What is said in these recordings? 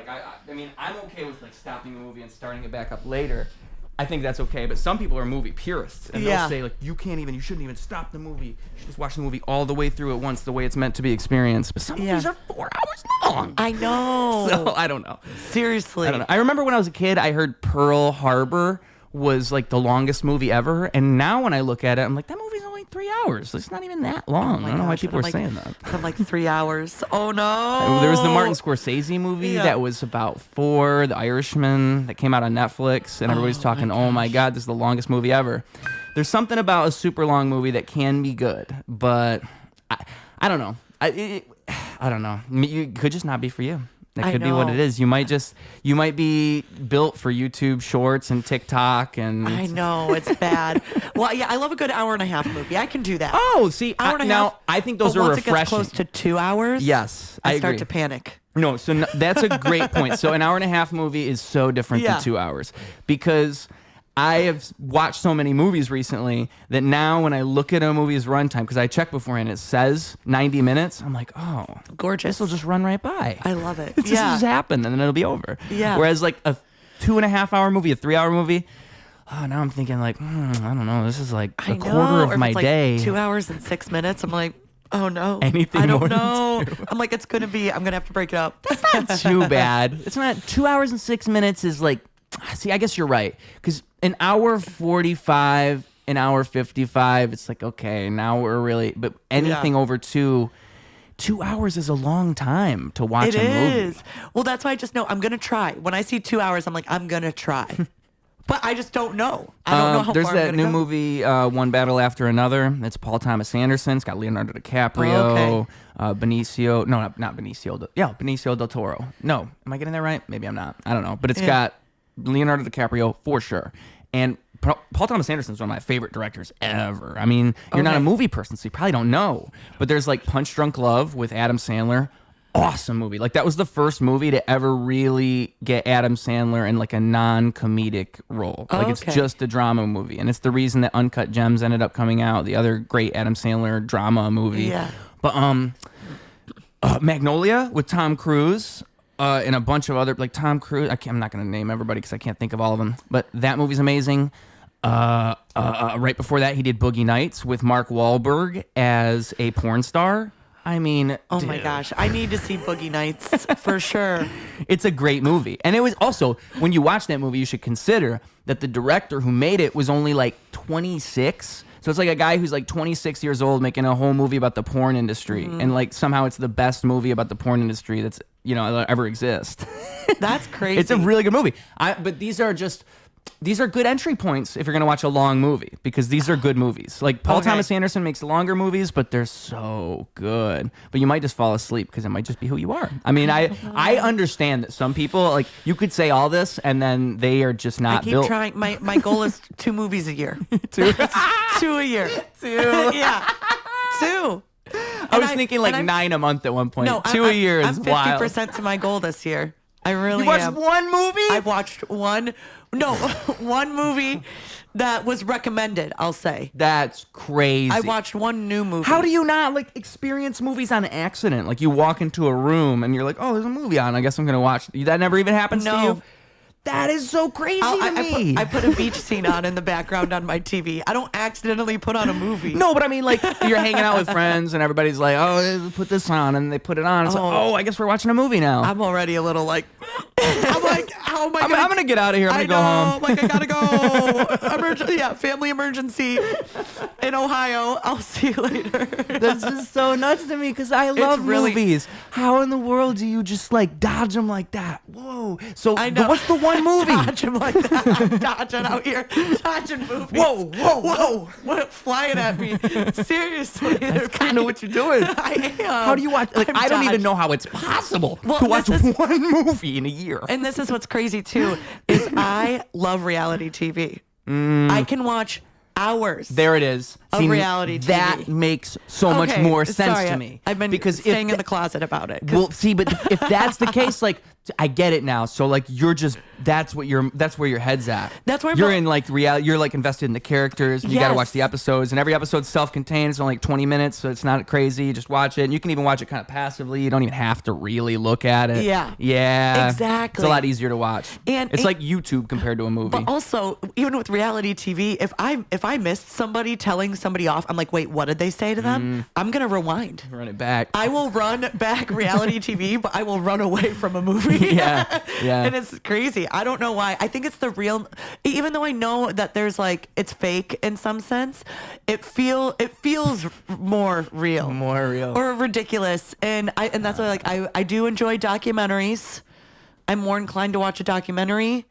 I mean, I'm okay with like stopping the movie and starting it back up later. I think that's okay, but some people are movie purists, and they'll say like, you shouldn't even stop the movie. You should just watch the movie all the way through at once, the way it's meant to be experienced. But some movies are 4 hours long. I know. So I don't know. Seriously. I don't know. I remember when I was a kid, I heard Pearl Harbor was like the longest movie ever, and now when I look at it, I'm like, that movie's only 3 hours. It's not even that long. I don't know why people are saying that. I'm like 3 hours. Oh no. There was the Martin Scorsese movie that was about 4, The Irishman, that came out on Netflix, and everybody's talking, oh my God, this is the longest movie ever. There's something about a super long movie that can be good, but I don't know. I don't know. It could just not be for you. That could be what it is. You might be built for YouTube Shorts and TikTok, and I know it's bad. Well, yeah, I love a good hour and a half movie. I can do that. Oh, see, I think those are refreshing. Once it gets close to 2 hours, yes, I start to panic. No, so that's a great point. So an hour and a half movie is so different than 2 hours, because I have watched so many movies recently that now when I look at a movie's runtime, because I check beforehand, it says 90 minutes. I'm like, oh, gorgeous. This will just run right by. I love it. This just happen, and then it'll be over. Yeah. Whereas like a 2.5 hour movie, a 3 hour movie, now I'm thinking like, I don't know. This is like a quarter of my day. Like 2 hours and 6 minutes. I'm like, oh no. Anything I don't more know. than 2. I'm like, I'm gonna have to break it up. That's not too bad. It's not 2 hours and 6 minutes is like, see, I guess you're right. Because an hour 45, an hour 55, it's like, okay, now we're really, but anything over 2 hours is a long time to watch a movie. It is. Well, that's why I just know I'm going to try. When I see 2 hours, I'm like, I'm going to try. But I just don't know. I don't know how there's far that I'm new go. movie, One Battle After Another. It's Paul Thomas Anderson. It's got Leonardo DiCaprio, Benicio. No, not Benicio. Benicio del Toro. No, am I getting that right? Maybe I'm not. I don't know. But it's got Leonardo DiCaprio for sure. And Paul Thomas Anderson is one of my favorite directors ever. I mean, you're not a movie person, so you probably don't know. But there's like Punch Drunk Love with Adam Sandler. Awesome movie. Like that was the first movie to ever really get Adam Sandler in like a non-comedic role. Like it's just a drama movie. And it's the reason that Uncut Gems ended up coming out, the other great Adam Sandler drama movie. Yeah. But Magnolia with Tom Cruise. And a bunch of other, like Tom Cruise. I'm not going to name everybody because I can't think of all of them. But that movie's amazing. Right before that, he did Boogie Nights with Mark Wahlberg as a porn star. I mean, oh my gosh, I need to see Boogie Nights for sure. It's a great movie. And it was also, when you watch that movie, you should consider that the director who made it was only like 26. So it's like a guy who's like 26 years old making a whole movie about the porn industry. And like somehow it's the best movie about the porn industry that's, ever exist. That's crazy. It's a really good movie. But these are good entry points if you're going to watch a long movie, because these are good movies. Like Paul Thomas Anderson makes longer movies, but they're so good. But you might just fall asleep because it might just be who you are. I mean, I understand that some people, like, you could say all this and then they are just not built. I keep trying. My goal is 2 movies a year. 2? 2 a year. 2. Yeah. 2. I was thinking like 9 a month at one point. No, 2 a year is wild. I'm 50% to my goal this year. I really You watched one movie? I've watched one movie that was recommended, I'll say. That's crazy. I watched one new movie. How do you not like experience movies on accident? Like you walk into a room and you're like, oh, there's a movie on. I guess I'm going to watch. That never even happens to you? That is so crazy to me. I put a beach scene on in the background on my TV. I don't accidentally put on a movie. No, but I mean, like, you're hanging out with friends and everybody's like, oh, put this on, and they put it on. It's like, oh, I guess we're watching a movie now. I'm already a little like, I'm like, how am I I'm going to get out of here. I'm going to go home. Like, I got to go. Family emergency in Ohio. I'll see you later. That's just so nuts to me because I love movies. How in the world do you just, like, dodge them like that? Whoa. So, what's the one movie? Dodge him like that. I'm dodging out here. Dodging movies. Whoa. What flying at me. Seriously. That's kind of what you're doing. I am. How do you watch? Like, I don't even know how it's possible to watch one movie in a year. And this is what's crazy, too, is I love reality TV. I can watch hours. There it is. of reality TV. That makes so much more sense sorry, to me. I've been because staying in the closet about it. Well, see, but if that's the case, like, I get it now. So like that's where your head's at. That's where you're in like reality. You're like invested in the characters. You got to watch the episodes, and every episode's self-contained. It's only like 20 minutes, so it's not crazy. You just watch it, and you can even watch it kind of passively. You don't even have to really look at it. Yeah, exactly. It's a lot easier to watch, and it's like YouTube compared to a movie. But also, even with reality TV, if I missed somebody telling somebody off, I'm like, wait, what did they say to them? I'm gonna rewind, run it back. I will run back reality TV, but I will run away from a movie. yeah. And it's crazy. I don't know why. I think it's the real. Even though I know that there's like it's fake in some sense, it feels more real, or ridiculous. And that's why I do enjoy documentaries. I'm more inclined to watch a documentary,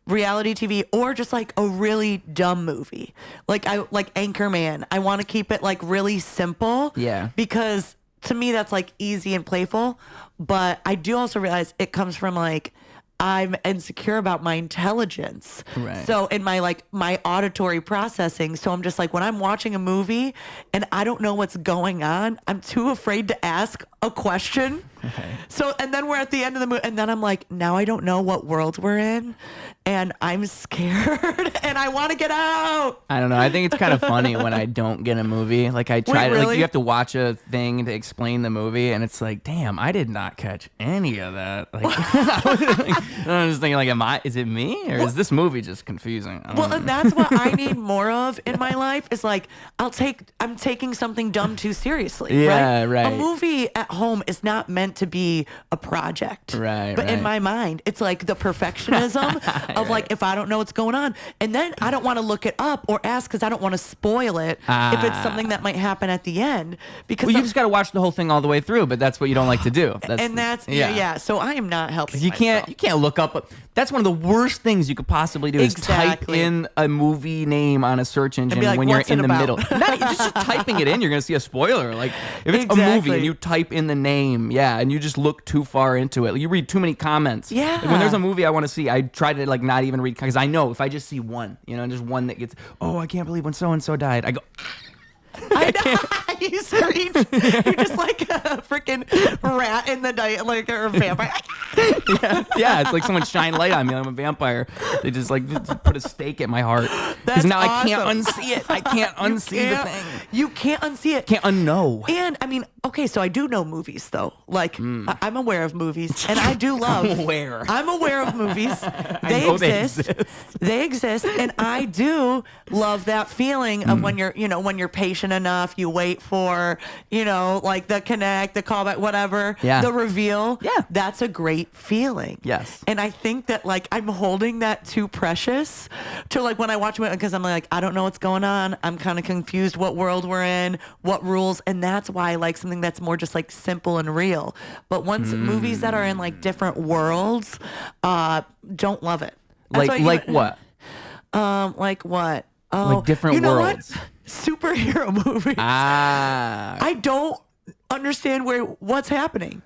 reality TV, or just like a really dumb movie, like Anchorman. I want to keep it like really simple. Yeah. Because to me that's like easy and playful, but I do also realize it comes from like I'm insecure about my intelligence. Right. So in my auditory processing, so I'm just like when I'm watching a movie and I don't know what's going on, I'm too afraid to ask a question. Okay. So and then we're at the end of the movie and then I'm like, now I don't know what world we're in and I'm scared and I want to get out. I don't know. I think it's kind of funny when I don't get a movie. Like I try to really? like you have to watch a thing to explain the movie and it's like, damn, I did not catch any of that. Like I'm just thinking like, is it me or is this movie just confusing? Well, and that's what I need more of in my life is like I'm taking something dumb too seriously. Yeah, right. A movie at home is not meant to be a project. Right. But in my mind, it's like the perfectionism of like if I don't know what's going on, and then I don't want to look it up or ask because I don't want to spoil it if it's something that might happen at the end. Because you just got to watch the whole thing all the way through, but that's what you don't like to do. That's So I am not helping. You can't look up. That's one of the worst things you could possibly do is type in a movie name on a search engine like, when you're in the about? middle. Not just typing it in, you're gonna see a spoiler. Like if it's a movie and you type in the name, and you just look too far into it, you read too many comments. Yeah. Like, when there's a movie I want to see, I try to like not even read because I know if I just see one, just one that gets, I can't believe when so and so died. I go. I know. You scream. You're just like a freaking rat in the night, like or a vampire. It's like someone shine light on me. I'm a vampire. They just like put a stake at my heart because now awesome. I can't unsee it. I can't unsee the thing. You can't unsee it. Can't unknow. And I mean, okay, so I do know movies though. Like I'm aware of movies, and I do love. I'm aware of movies. They exist. They exist, and I do love that feeling of when you're patient enough, you wait for, like the connect, the callback, whatever, the reveal. Yeah. That's a great feeling. Yes. And I think that like I'm holding that too precious to like when I watch it because I'm like, I don't know what's going on. I'm kind of confused what world we're in, what rules. And that's why I like something that's more just like simple and real. But once movies that are in like different worlds, don't love it. Like what? Like what? Oh, like different worlds. What? Superhero movies. I don't understand what's happening.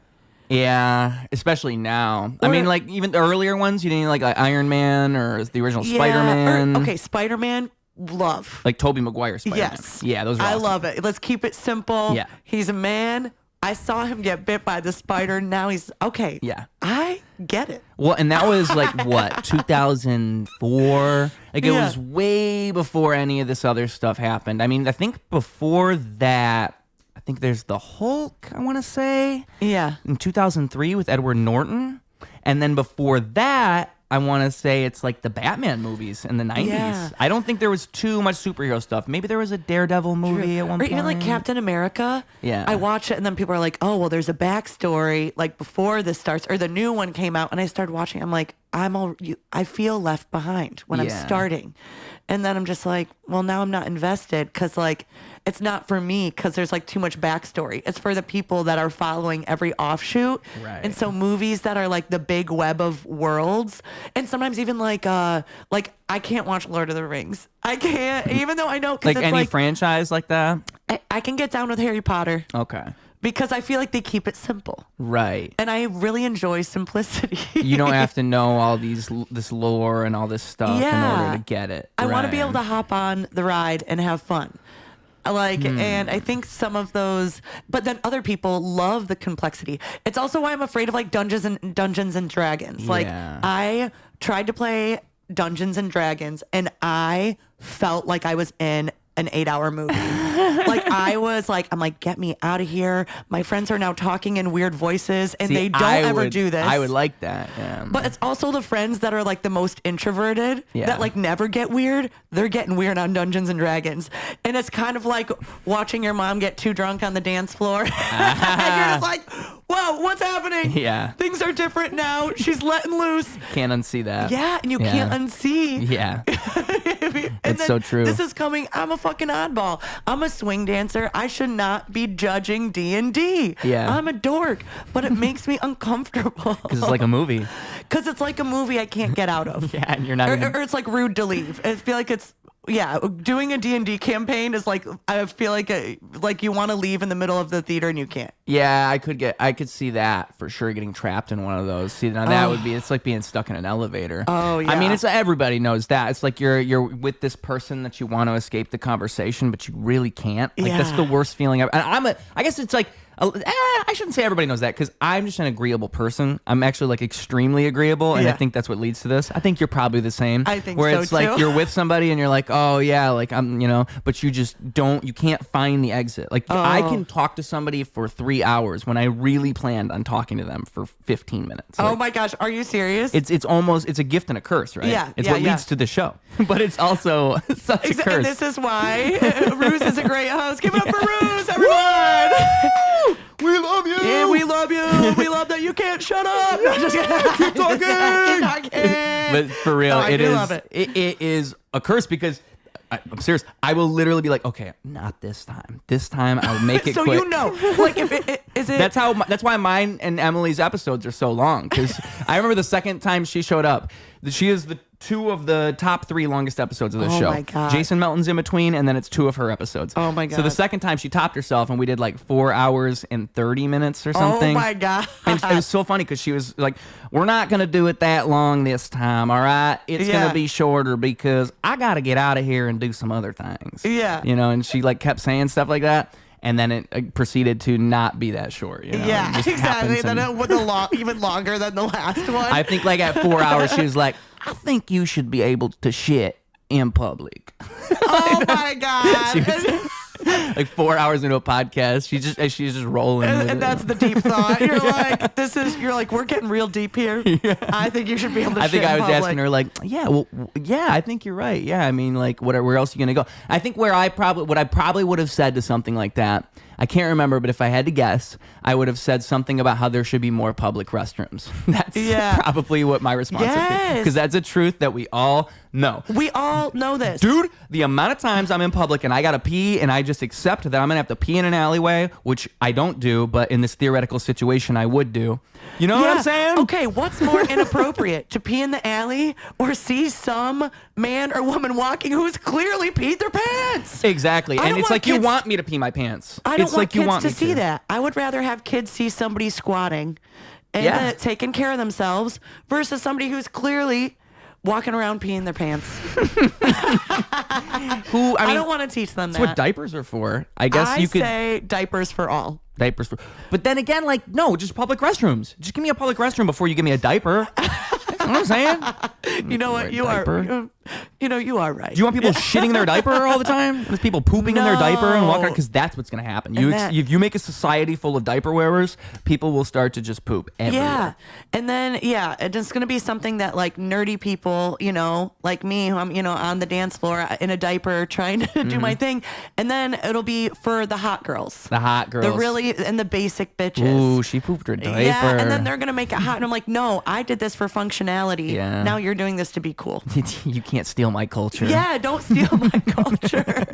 Yeah, especially now. I mean, like even the earlier ones, you didn't like Iron Man or the original Spider-Man. Okay, Spider-Man, love. Like Tobey Maguire Spider-Man. Yes. Yeah, those are I awesome. love it. Let's keep it simple. Yeah. He's a man. I saw him get bit by the spider. Now he's okay. Yeah. I get it. Well, and that was like what, 2004? Like it was way before any of this other stuff happened. I mean, I think before that, I think there's the Hulk, I want to say. Yeah. In 2003 with Edward Norton. And then before that, I want to say it's like the Batman movies in the 90s. Yeah. I don't think there was too much superhero stuff. Maybe there was a Daredevil movie at one point. Or even like Captain America. Yeah. I watch it and then people are like, oh, well, there's a backstory like before this starts or the new one came out. And I started watching. I'm like, I feel left behind when I'm starting. And then I'm just like, well, now I'm not invested because like it's not for me because there's like too much backstory. It's for the people that are following every offshoot. Right. And so movies that are like the big web of worlds and sometimes even like I can't watch Lord of the Rings. I can't, even though I know. Like any franchise like that? I can get down with Harry Potter. Okay. Because I feel like they keep it simple. Right. And I really enjoy simplicity. You don't have to know all this lore and all this stuff in order to get it. I want to be able to hop on the ride and have fun. Like, and I think some of those, but then other people love the complexity. It's also why I'm afraid of like Dungeons and Dragons. Like, I tried to play Dungeons and Dragons, and I felt like I was in an 8-hour movie. Like, I'm like, get me out of here. My friends are now talking in weird voices, and they don't ever do this. I would like that. Yeah. But it's also the friends that are like the most introverted that like never get weird. They're getting weird on Dungeons and Dragons. And it's kind of like watching your mom get too drunk on the dance floor. And you're just like, whoa, what's happening? Yeah. Things are different now. She's letting loose. Can't unsee that. Yeah, and you can't unsee. Yeah. And it's so true. This is coming. I'm a fucking oddball. I'm a swing dancer. I should not be judging D&D. Yeah. I'm a dork, but it makes me uncomfortable. Because it's like a movie. Because it's like a movie I can't get out of. Yeah, and you're not or it's like rude to leave. I feel like it's, doing a D&D campaign is like, I feel like you want to leave in the middle of the theater and you can't. Yeah, I could see that for sure, getting trapped in one of those. See, now that would be, it's like being stuck in an elevator. Oh, yeah. I mean, everybody knows that. It's like you're with this person that you want to escape the conversation, but you really can't. Like, that's the worst feeling ever. And I guess it's like, I shouldn't say everybody knows that, because I'm just an agreeable person. I'm actually like extremely agreeable, and I think that's what leads to this. I think you're probably the same. I think where so, it's like too. you're with somebody and you're like, oh yeah, like I'm, but you just you can't find the exit. Like, I can talk to somebody for 3 hours when I really planned on talking to them for 15 minutes. Oh like, my gosh, are you serious? It's a gift and a curse, right? Yeah, it's what leads to the show, but it's also such a curse. And this is why Ruse is a great host. Give it up for Ruse, everyone! We love you. Yeah, we love you. We love that you can't shut up. No, just Keep talking. Keep talking. But for real, I do love it. It is a curse, because I'm serious. I will literally be like, okay, not this time. This time I'll make it so quick. Like, if it is it. That's why mine and Emily's episodes are so long, because I remember the second time she showed up, she is the 2 of the top 3 longest episodes of the show. Oh my God. Jason Melton's in between, and then it's 2 of her episodes. Oh my God. So the second time she topped herself, and we did like 4 hours and 30 minutes or something. Oh my God. And it was so funny, because she was like, we're not going to do it that long this time, all right? It's going to be shorter, because I got to get out of here and do some other things. Yeah. And she like kept saying stuff like that. And then it proceed to not be that short. Yeah, exactly. Then it went even longer than the last one. I think like at 4 hours, she was like, I think you should be able to shit in public. Oh my God. Like 4 hours into a podcast, she's just rolling. And that's the deep thought. You're like, we're getting real deep here. Yeah. I think you should be able to. I think I was public. asking her like, I think you're right. Yeah, I mean, like, where else are you gonna go? I think what I probably would have said to something like that, I can't remember, but if I had to guess, I would have said something about how there should be more public restrooms. That's probably what my response would be, because that's a truth that we all know. We all know this, dude. The amount of times I'm in public and I gotta pee, and I just accept that I'm gonna have to pee in an alleyway, which I don't do, but in this theoretical situation I would do. You know what I'm saying? Okay, what's more inappropriate, to pee in the alley or see some man or woman walking who's clearly peed their pants? Exactly, and it's like, you want me to pee my pants. I don't it's want like kids you want to me see that. I would rather have kids see somebody squatting and taking care of themselves versus somebody who's clearly walking around peeing their pants. I don't want to teach them that. That's what diapers are for. I guess you could say diapers for all. Diapers for, but then again, like, no, just public restrooms. Just give me a public restroom before you give me a diaper. You know what I'm saying? You know what? You are right. Do you want people shitting their diaper all the time? There's people pooping in their diaper and walking around, because that's what's going to happen. If you make a society full of diaper wearers, people will start to just poop everywhere. Yeah. And then, it's going to be something that like nerdy people, like me, who I'm, on the dance floor in a diaper trying to do my thing. And then it'll be for the hot girls. The really, and the basic bitches. Ooh, she pooped her diaper. Yeah, and then they're going to make it hot. And I'm like, no, I did this for functionality. Yeah. Now you're doing this to be cool. You can't steal my culture. Yeah, don't steal my culture.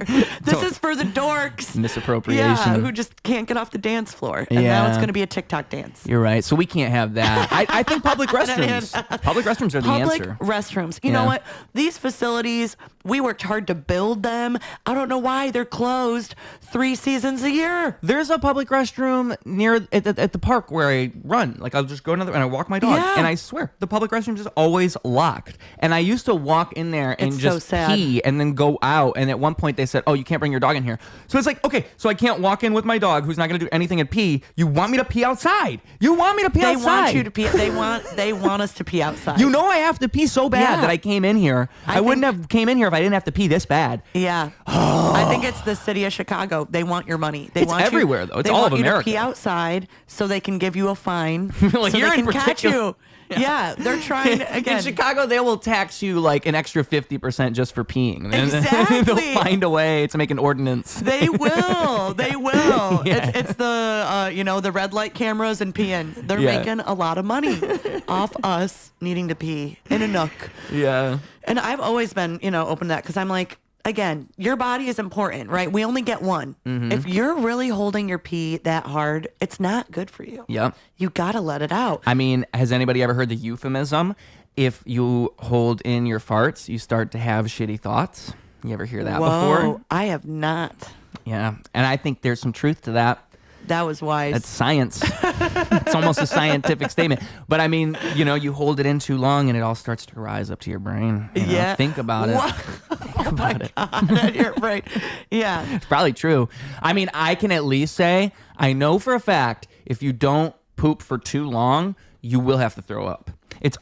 This is for the dorks. Misappropriation. Yeah, who just can't get off the dance floor. And now it's going to be a TikTok dance. You're right. So we can't have that. I think public restrooms. Public restrooms are the answer. Public restrooms. You know what? These facilities We worked hard to build them. I don't know why they're closed 3 seasons a year. There's a public restroom near at the park where I run. Like I'll just go and I walk my dog, and I swear the public restroom is always locked. And I used to walk in there and just pee and then go out. And at one point they said, "Oh, you can't bring your dog in here." So it's like, okay, so I can't walk in with my dog who's not going to do anything and pee. You want me to pee outside? You want me to pee outside? They want you to pee. They want us to pee outside. You know I have to pee so bad that I came in here. I wouldn't have came in here if I didn't have to pee this bad. Yeah. I think it's the city of Chicago. They want your money. They want everywhere, though. It's all of America. They want you to pee outside so they can give you a fine. Like so here they in can catch particular. you. Yeah, they're trying again. In Chicago, they will tax you like an extra 50% just for peeing. Exactly. They'll find a way to make an ordinance. They will. They will. Yeah. It's the the red light cameras and peeing. They're making a lot of money off us needing to pee in a nook. Yeah. And I've always been open to that because I'm like, again, your body is important, right? We only get one. Mm-hmm. If you're really holding your pee that hard, it's not good for you. Yep. You got to let it out. I mean, has anybody ever heard the euphemism? If you hold in your farts, you start to have shitty thoughts. You ever hear that before? I have not. Yeah. And I think there's some truth to that. That was wise. That's science. It's almost a scientific statement. But I mean, you hold it in too long and it all starts to rise up to your brain. Yeah. Think about it. Oh my God. You're right. Yeah. It's probably true. I mean, I can at least say, I know for a fact, if you don't poop for too long, you will have to throw up.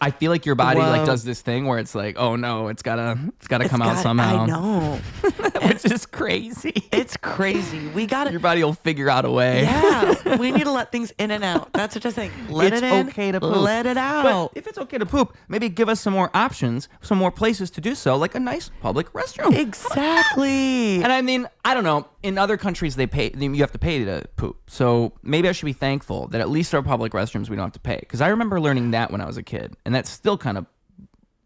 I feel like your body like does this thing where it's like, oh no, it's gotta come out somehow. I know. Which is crazy. It's crazy. We gotta. Your body will figure out a way. Yeah. We need to let things in and out. That's what I think. Let it in. It's okay to poop. Let it out. But if it's okay to poop, maybe give us some more options, some more places to do so, like a nice public restroom. Exactly. And I mean, I don't know. In other countries, you have to pay to poop. So maybe I should be thankful that at least our public restrooms we don't have to pay. Because I remember learning that when I was a kid, and that still kind of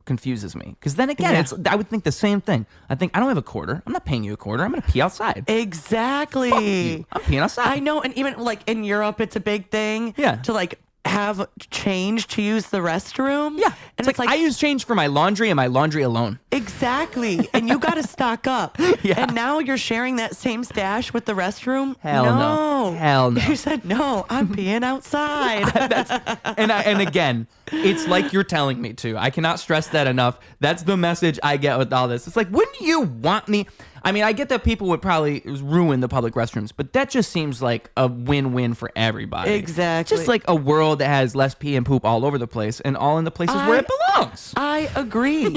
confuses me. Because then again, I would think the same thing. I think I don't have a quarter. I'm not paying you a quarter. I'm going to pee outside. Exactly. Fuck you. I'm peeing outside. I know, and even like in Europe, it's a big thing. Yeah. To like have change to use the restroom. Yeah. And it's like I use change for my laundry and my laundry alone. Exactly. And you got to stock up. Yeah. And now you're sharing that same stash with the restroom? Hell no. Hell no. You said, no, I'm peeing outside. And again, it's like you're telling me to. I cannot stress that enough. That's the message I get with all this. It's like, wouldn't you want me? I mean, I get that people would probably ruin the public restrooms, but that just seems like a win-win for everybody. Exactly. Just like a world that has less pee and poop all over the place and all in the places where it belongs. I agree.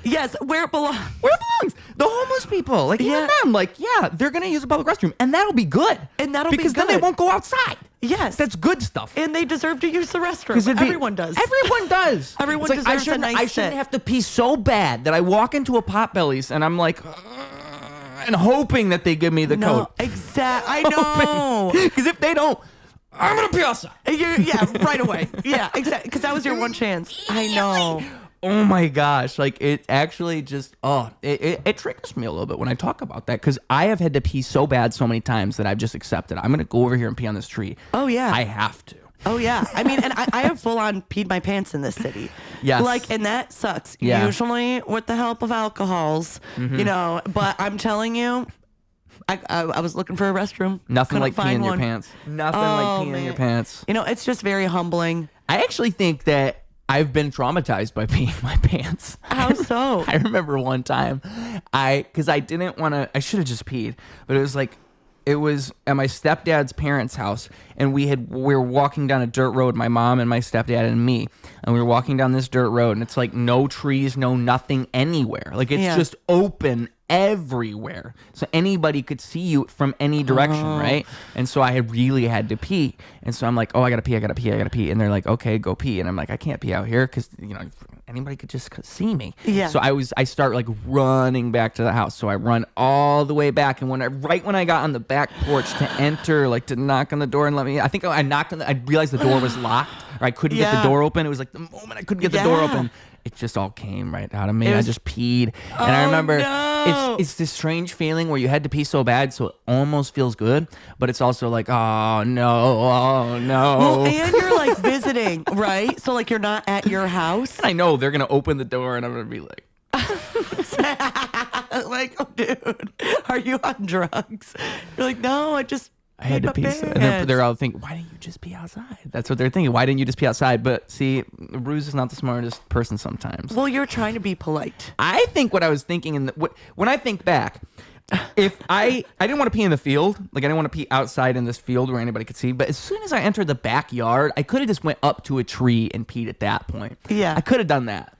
Yes, where it belongs. Where it belongs. The homeless people, like even them, like, yeah, they're going to use a public restroom, and that'll be good. Because then they won't go outside. Yes. That's good stuff. And they deserve to use the restroom. Everyone does. Everyone does. Everyone deserves a nice I shouldn't have to pee so bad that I walk into a Potbelly's and I'm like... and hoping that they give me the code. Exactly. I know. Because if they don't, I'm going to pee outside. Right away. Yeah, exactly. Because that was your one chance. I know. Oh my gosh. Like it actually just, it triggers me a little bit when I talk about that. Because I have had to pee so bad so many times that I've just accepted. I'm going to go over here and pee on this tree. Oh, yeah. I have to. Oh, yeah. I mean, and I have full on peed my pants in this city. Yes. And that sucks. Yeah. Usually with the help of alcohols, but I'm telling you, I was looking for a restroom. Nothing like peeing in your pants. Nothing like peeing in your pants. It's just very humbling. I actually think that I've been traumatized by peeing my pants. How so? I remember one time, because I didn't want to, I should have just peed, but it was at my stepdad's parents' house, and we were walking down a dirt road, my mom and my stepdad and me, and we were walking down this dirt road, and it's like no trees, no nothing anywhere. Like it's just open everywhere. So anybody could see you from any direction, right? And so I had really had to pee. And so I'm like, oh, I gotta pee. And they're like, okay, go pee. And I'm like, I can't pee out here because, anybody could just see me. Yeah. So I start like running back to the house. So I run all the way back. And right when I got on the back porch to enter, like to knock on the door and let me, I think I knocked on I realized the door was locked, or I couldn't get the door open. It was like the moment I couldn't get the door open, it just all came right out of me. I just peed. And I remember it's this strange feeling where you had to pee so bad, so it almost feels good, but it's also like, oh no. Well, and you're like visiting, right? So like you're not at your house. And I know they're going to open the door and I'm going to be like... Like, oh, dude, are you on drugs? You're like, no, I had to pee. And they're all thinking, why didn't you just pee outside? That's what they're thinking. Why didn't you just pee outside? But see, Ruse is not the smartest person sometimes. Well, you're trying to be polite. I think what I was thinking, when I think back, if I didn't want to pee in the field, like I didn't want to pee outside in this field where anybody could see, but as soon as I entered the backyard, I could have just went up to a tree and peed at that point. Yeah. I could have done that.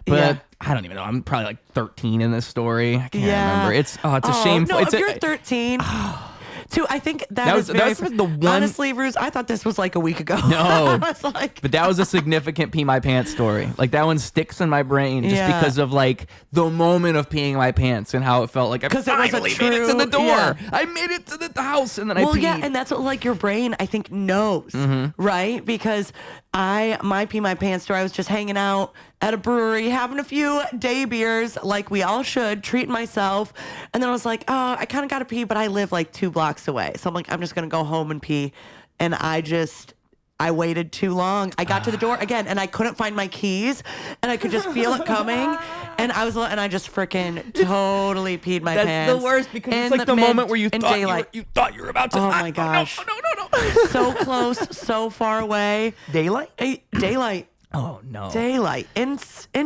But I don't even know. I'm probably like 13 in this story. I can't remember. It's a shame. No, if you're 13... Too, I think that was the one. Honestly, Ruse, I thought this was like a week ago. No, I was like, but that was a significant pee my pants story. Like that one sticks in my brain just because of like the moment of peeing my pants and how it felt like I finally made it to the door. Yeah. I made it to the house and then I peed. Well, yeah, and that's what like your brain I think knows, right? Because my pee my pants story, I was just hanging out at a brewery, having a few day beers, like we all should, treating myself. And then I was like, oh, I kind of got to pee, but I live like 2 blocks away. So I'm like, I'm just going to go home and pee. And I waited too long. I got to the door again and I couldn't find my keys and I could just feel it coming. And I just freaking totally peed my pants. That's the worst because it's like the moment where you thought you were about to. Oh my gosh. No. So close, so far away. Daylight? Daylight. Oh, no. Daylight in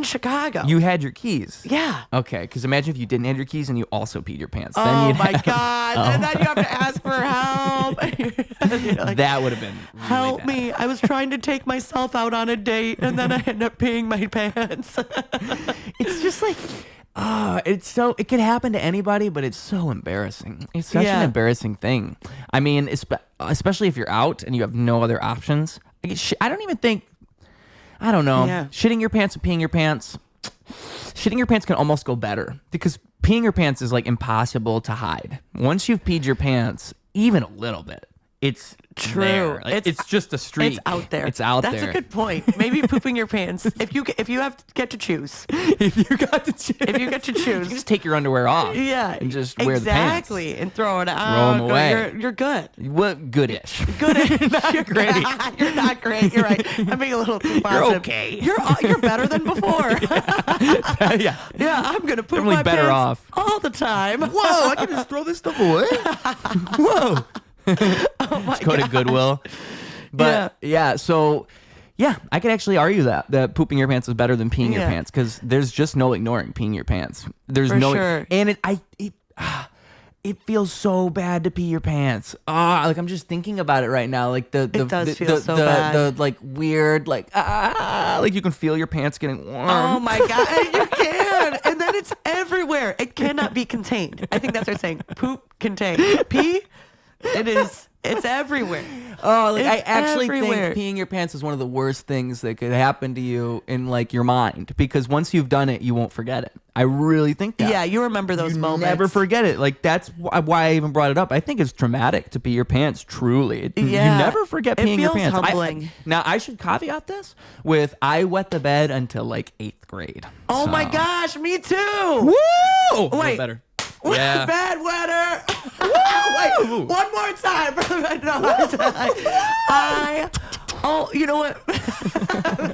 Chicago. You had your keys. Yeah. Okay, because imagine if you didn't have your keys and you also peed your pants. Oh, my God. And then you have to ask for help. Like, that would have been really help bad. me. I was trying to take myself out on a date, and then I ended up peeing my pants. It's just like... it could happen to anybody, but it's so embarrassing. It's such an embarrassing thing. I mean, especially if you're out and you have no other options. I don't even think... I don't know. Yeah. Shitting your pants and peeing your pants. Shitting your pants can almost go better because peeing your pants is like impossible to hide. Once you've peed your pants, even a little bit, it's true. Like, it's just a streak. It's out there. It's out there. That's a good point. Maybe pooping your pants. If you get to choose. If you get to choose. You can just take your underwear off. Yeah. And just wear the pants. Exactly. And throw it out. Throw them away. You're good. What? Goodish. Goodish. Not great. You're not great. You're right. I'm being a little too positive. You're okay. You're better than before. Yeah. Yeah. I'm gonna poop my better pants off all the time. Whoa! I can just throw this stuff away. Whoa. Oh my Let's go to Goodwill. But so I could actually argue that pooping your pants is better than peeing your pants because there's just no ignoring peeing your pants. There's sure. And it feels so bad to pee your pants. Like I'm just thinking about it right now. Like it does feel so bad. The like weird like you can feel your pants getting warm. Oh my God, you can, and then it's everywhere. It cannot be contained. I think that's what they're saying. Poop contained. Pee. It's everywhere. I actually think peeing your pants is one of the worst things that could happen to you in like your mind because once you've done it, you won't forget it. I really think that. Yeah, you remember those moments. Never forget it. Like that's why I even brought it up. I think it's traumatic to pee your pants. Truly, you never forget peeing your pants. Humbling. Now I should caveat this with I wet the bed until like 8th grade. Oh my gosh, me too. Woo! Wait. Better. Yeah. Bed wetter. Wait, one more time. You know what?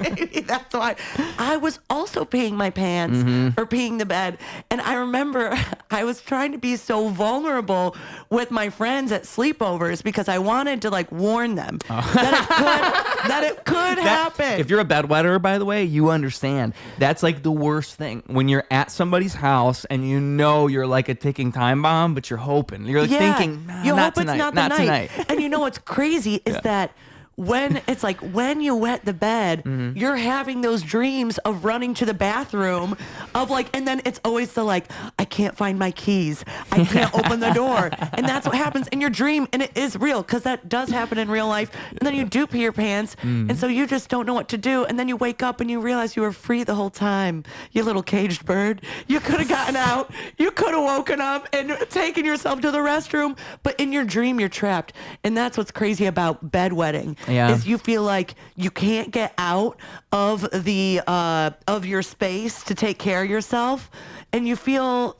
Maybe that's why. I was also peeing my pants or peeing the bed. And I remember I was trying to be so vulnerable with my friends at sleepovers because I wanted to like warn them that it could happen. If you're a bedwetter, by the way, you understand. That's like the worst thing. When you're at somebody's house and you know you're like a ticking time bomb, but you're hoping. You're like thinking, you not hope tonight, it's not tonight. And you know what's crazy is that when you wet the bed, you're having those dreams of running to the bathroom and then it's always the like, I can't find my keys. I can't open the door. And that's what happens in your dream. And it is real because that does happen in real life. And then you do pee your pants. And so you just don't know what to do. And then you wake up and you realize you were free the whole time. You little caged bird. You could have gotten out. You could have woken up and taken yourself to the restroom. But in your dream, you're trapped. And that's what's crazy about bedwetting. Yeah. Is you feel like you can't get out of the of your space to take care of yourself, and you feel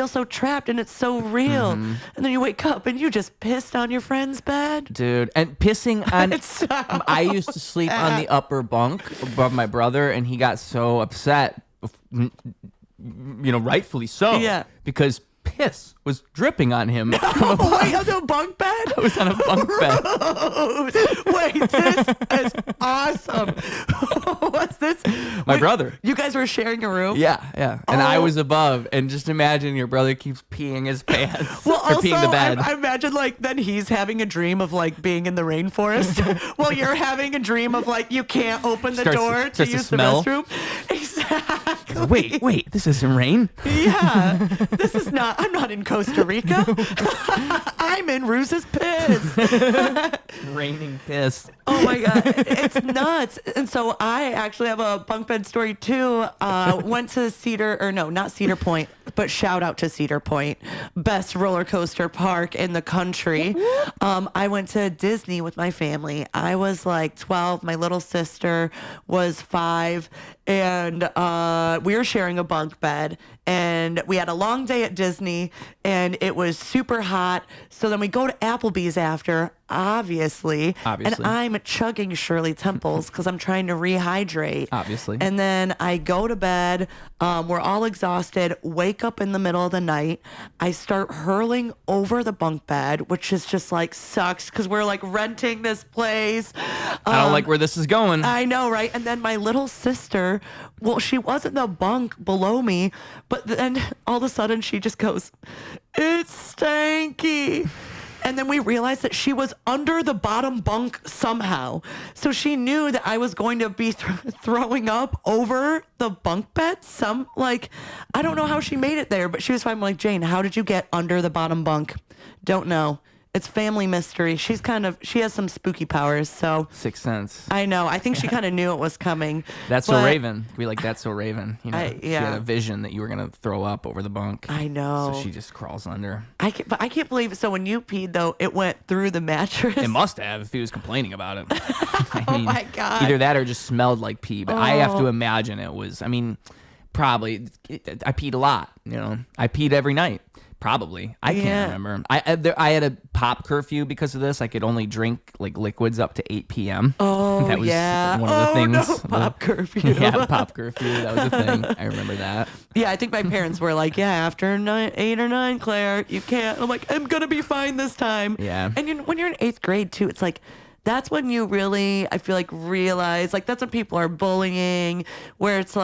so trapped, and it's so real. And then you wake up and you just pissed on your friend's bed, dude. And pissing on. I used to sleep on the upper bunk above my brother, and he got so upset. rightfully so. Yeah. Because piss was dripping on him. Wait, on the bunk bed? I was on a bunk bed. Wait, this is awesome. What's this? My brother. You guys were sharing a room? Yeah. And I was above. And just imagine your brother keeps peeing his pants. Well, or also, peeing the bed. I imagine then he's having a dream of being in the rainforest while you're having a dream of you can't open the door to use the restroom. Exactly. Wait, this isn't rain? Yeah. This is not, I'm not in Costa Rica. I'm in Ruse's piss. Raining piss. Oh my God. It's nuts. And so I actually have a bunk bed story too. Went to not Cedar Point, but shout out to Cedar Point. Best roller coaster park in the country. I went to Disney with my family. I was 12. My little sister was 5. And we were sharing a bunk bed. And we had a long day at Disney. And it was super hot. So then we go to Applebee's after, obviously. And I'm chugging Shirley Temples because I'm trying to rehydrate. Obviously. And then I go to bed. We're all exhausted. Wake up in the middle of the night. I start hurling over the bunk bed, which is just sucks because we're renting this place. I don't like where this is going. I know, right? And then my little sister, she wasn't the bunk below me, but then all of a sudden she just goes, "It's stanky." And then we realized that she was under the bottom bunk somehow. So she knew that I was going to be throwing up over the bunk bed. I don't know how she made it there, but she was fine. I'm like, "Jane, how did you get under the bottom bunk?" Don't know. It's family mystery. She has some spooky powers, so. Sixth sense. I know. I think she kind of knew it was coming. That's so Raven. That's so Raven. She yeah. had a vision that you were going to throw up over the bunk. I know. So she just crawls under. But I can't believe it. So when you peed, though, it went through the mattress. It must have if he was complaining about it. Oh, my God. Either that or just smelled like pee. But I have to imagine it was, probably, I peed a lot, I peed every night. Probably. I can't remember. I had a pop curfew because of this. I could only drink liquids up to 8 p.m. Oh, that was one of the things. No, pop curfew. Yeah, pop curfew. That was a thing. I remember that. Yeah, I think my parents were after 8 or 9, Claire, you can't. I'm I'm going to be fine this time. Yeah. And when you're in 8th grade, too, it's that's when you really, I feel realize, that's when people are bullying, where it's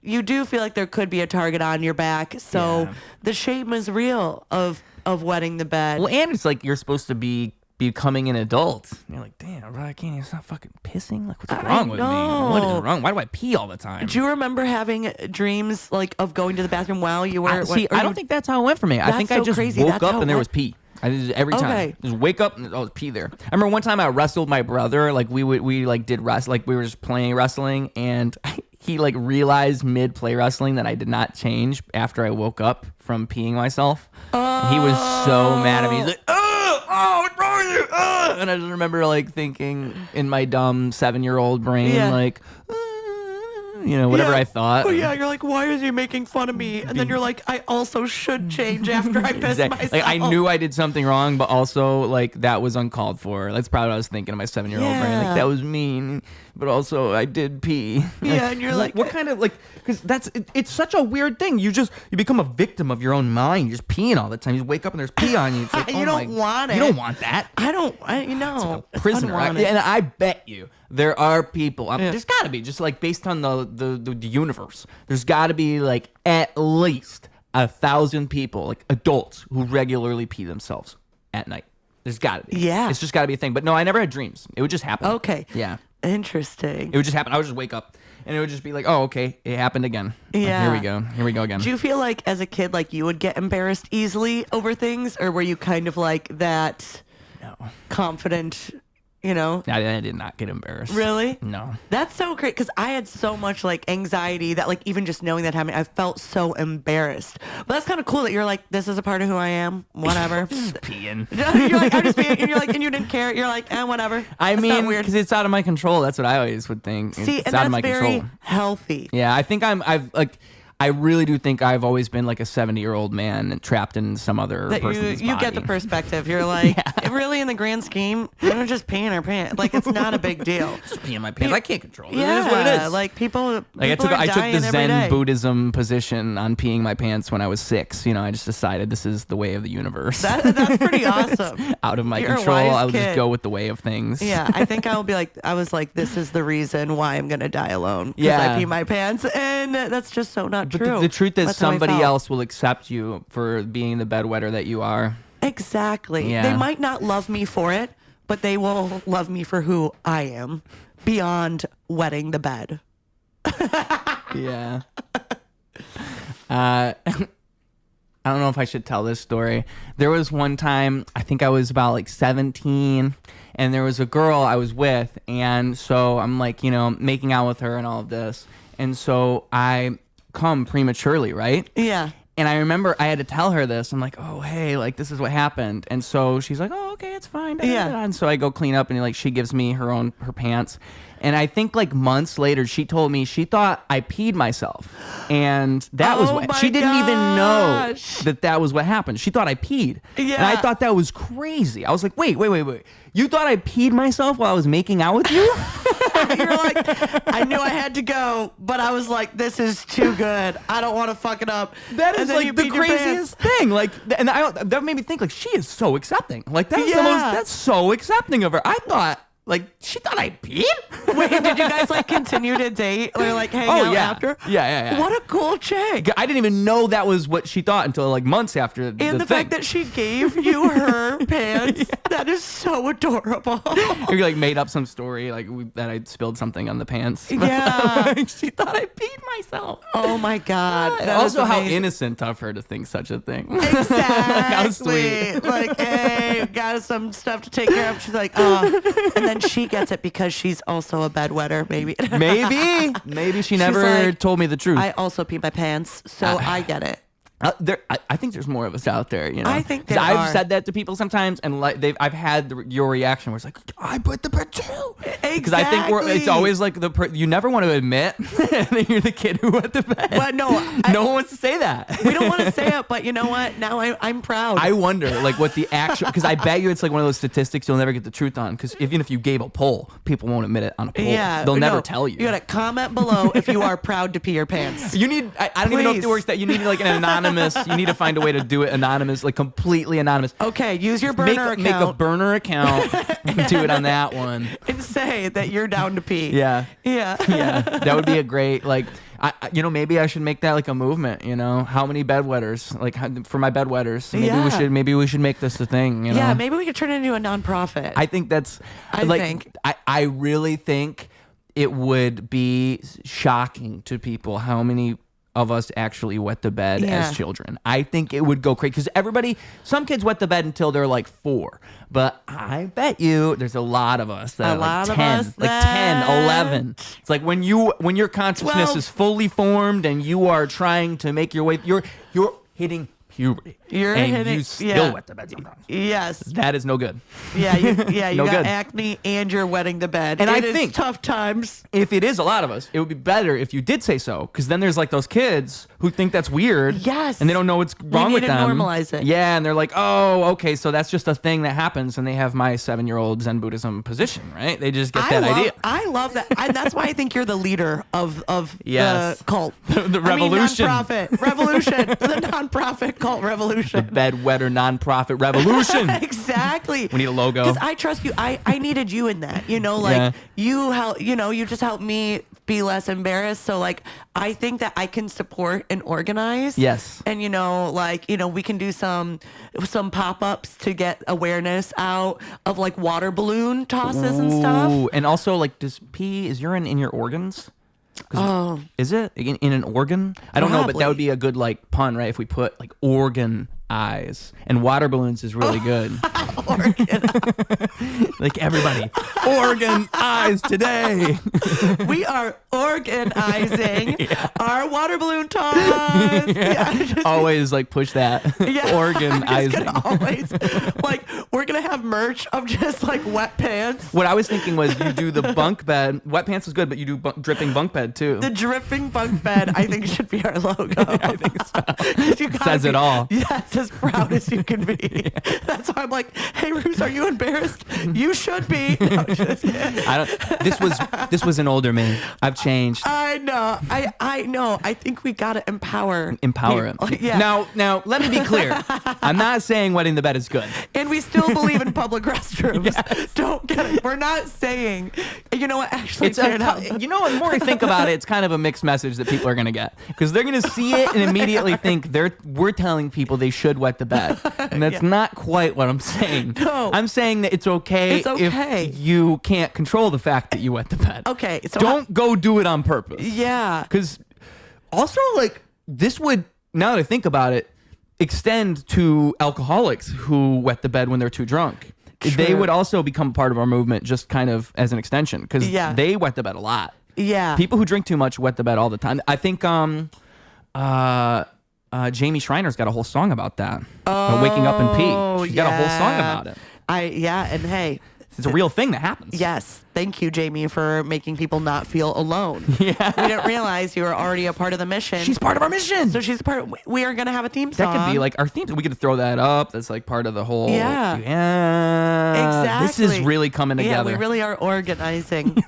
you do feel there could be a target on your back. So the shame is real of wetting the bed. Well, and it's you're supposed to be becoming an adult. You're like, damn, I can't stop fucking pissing. What's wrong with me? What is wrong? Why do I pee all the time? Do you remember having dreams of going to the bathrommon while you were? I don't think that's how it went for me. I think I just woke up and there was pee. I did it every time. Okay. Just wake up and there's pee there. I remember one time I wrestled my brother. We did wrestle. We were just playing wrestling, and he realized mid play wrestling that I did not change after I woke up from peeing myself. He was so mad at me. He's like, "Oh, what's wrong with you?" And I just remember thinking in my dumb 7-year-old brain whatever I thought. Oh, yeah, you're why is he making fun of me? And then you're I also should change after I piss myself. I knew I did something wrong, but also, that was uncalled for. That's probably what I was thinking in my 7-year-old brain. That was mean, but also I did pee. Yeah, and you're what kind of, because it's such a weird thing. You become a victim of your own mind. You're just peeing all the time. You wake up and there's pee on you. It's you don't want it. You don't want that. I don't, it's prisoner. And I bet you there are people, there's got to be, just based on the universe, there's got to be at least 1,000 people, adults, who regularly pee themselves at night. There's got to be. Yeah. It's just got to be a thing. But no, I never had dreams. It would just happen. Okay. Yeah. Interesting. It would just happen. I would just wake up and it would just be oh, okay, it happened again. Yeah. Here we go again. Do you feel as a kid, you would get embarrassed easily over things, or were you kind of that confident? I did not get embarrassed. Really? No. That's so great, because I had so much anxiety that even just knowing that happened, I felt so embarrassed. But that's kind of cool that you're this is a part of who I am. Whatever. Peeing. You're I'm just peeing, and you're and you didn't care. You're whatever. I mean, because it's out of my control. That's what I always would think. See, it's and out that's of my very control. healthy. Yeah, I think I I really do think I've always been like a 70-year-old man trapped in some other person's you body. get the perspective. You're like, really, in the grand scheme, we're just peeing our pants. Like, it's not a big deal. Just peeing my pants. I can't control it. Yeah, It is what it is. like people I took dying the Zen every day. Buddhism position on peeing my pants when I was 6. I just decided this is the way of the universe. That's pretty awesome. Out of my You're a control. wise I'll kid. just go with the way of things. Yeah, I think I was like, this is the reason why I'm gonna die alone. Because Yeah. I pee my pants, and that's just so not But true. the truth is, That's how I somebody felt. else will accept you for being the bedwetter that you are. Exactly. Yeah. They might not love me for it, but they will love me for who I am beyond wetting the bed. Yeah. I don't know if I should tell this story. There was one time, I think I was about like 17, and there was a girl I was with, and so I'm like, making out with her and all of this. And so I come prematurely, right? Yeah. And I remember I had to tell her this. I'm like, oh, hey, like, this is what happened. And so she's like, oh, okay, it's fine. Yeah. And so I go clean up, and like she gives me her pants. And I think like months later, she told me she thought I peed myself. And that was what she didn't even know that was what happened. She thought I peed. Yeah. And I thought that was crazy. I was like, wait. You thought I peed myself while I was making out with you? You're like, I knew I had to go, but I was like, this is too good. I don't want to fuck it up. That And is then you like the peed your craziest pants. thing. Like, and that made me think like she is so accepting. Like that's Yeah. that's so accepting of her. I thought like she thought I peed. Wait, did you guys like continue to date or like hang out after? Yeah. What a cool chick. I didn't even know that was what she thought until like months after And the the thing. fact that she gave you her pants, that is so adorable. We like made up some story like that I spilled something on the pants. Yeah. She thought I peed myself. Oh my God. That Also, is how amazing. innocent of her to think such a thing. Exactly. How sweet. Like, hey, got some stuff to take care of. She's like, oh. And then she gets it because she's also a bedwetter, maybe. Maybe she never like, told me the truth. I also pee my pants, so I get it. I think there's more of us out there, I think 'Cause there I've are. said that to people sometimes, and like I've had your reaction where it's like, I put the bed too. Because I think it's always like you never want to admit that you're the kid who wet the bed. But no one wants to say that. we don't want to say it, but you know what? Now I'm proud. I wonder, like, what the actual, because I bet you it's like one of those statistics you'll never get the truth on. Because even if you gave a poll, people won't admit it on a poll. Yeah, they'll never tell you. You gotta comment below if you are proud to pee your pants. You need, I don't even know if Please. it works that you need like an anonymous, you need to find a way to do it anonymous, like completely anonymous. Okay, use your burner account. Make a burner account and do it on that one. And say that you're down to pee. Yeah. Yeah. Yeah. That would be a great, like, maybe I should make that like a movement, how many bedwetters, like for my bedwetters. Maybe we should make this a thing, Yeah, maybe we could turn it into a nonprofit. I think that's, I really think it would be shocking to people how many of us actually wet the bed as children. I think it would go crazy because some kids wet the bed until they're like 4, but I bet you there's a lot of us that are like 10, like 10, 11. It's like when your consciousness 12. is fully formed and you are trying to make your way, you're hitting puberty. You still wet the bed sometimes. Yes. That is no good. Yeah, you No got good. acne and you're wetting the bed. And I It is think- tough times. If it is a lot of us, it would be better if you did say so, because then there's like those kids who think that's weird, Yes. and they don't know what's wrong need with to them. normalize it. Yeah, and they're like, oh, okay, so that's just a thing that happens, and they have my 7-year-old Zen Buddhism position, right? They just get that idea. I love that. And that's why I think you're the leader of Yes. the cult. The revolution. Nonprofit revolution. The nonprofit cult revolution. Bedwetter nonprofit revolution. Exactly. We need a logo. Because I trust you. I needed you in that. You help. You just helped me be less embarrassed. So I think that I can support and organize. Yes. And we can do some pop-ups to get awareness out of water balloon tosses and stuff. Ooh, and also is urine in your organs? Is it in an organ? I don't know, but that Probably. would be a good pun, right? If we put organ eyes. And water balloons is really good. Organ Like everybody, organ eyes today. We are organizing our water balloon toss. Always like push that. Organizing. Always like we're gonna have merch of just like wet pants. What I was thinking was you do the bunk bed. Wet pants is good, but you do dripping bunk bed too. The dripping bunk bed, I think, should be our logo. I think so. Says it all. Yes, as proud as you can be. Yeah. That's why I'm like, hey, Ruse, are you embarrassed? You should be. No, this was an older me. I've changed. I know. I know. I think we gotta empower him. Yeah. Now, let me be clear. I'm not saying wetting the bed is good. And we still believe in public restrooms. Yes. Don't get it. We're not saying. You know what? Actually, you know, the more I think about it, it's kind of a mixed message that people are gonna get because they're gonna see it and immediately think we're telling people they should wet the bed, and that's not quite what I'm saying. No. I'm saying that it's okay if you can't control the fact that you wet the bed. Okay, so don't go do it on purpose. Yeah. Because also, like, this would, now that I think about it, extend to alcoholics who wet the bed when they're too drunk. True. They would also become part of our movement just kind of as an extension because they wet the bed a lot. Yeah. People who drink too much wet the bed all the time. I think Jamie Schreiner's got a whole song about that. Waking up and pee. She's got a whole song about it. And hey, it's a real thing that happens. Yes. Thank you, Jamie, for making people not feel alone. Yeah. We didn't realize you were already a part of the mission. She's part of our mission. So she's part of, we are going to have a theme song. That could be like our theme. We could throw that up. That's like part of the whole. Yeah. Exactly. This is really coming together. Yeah, we really are organizing.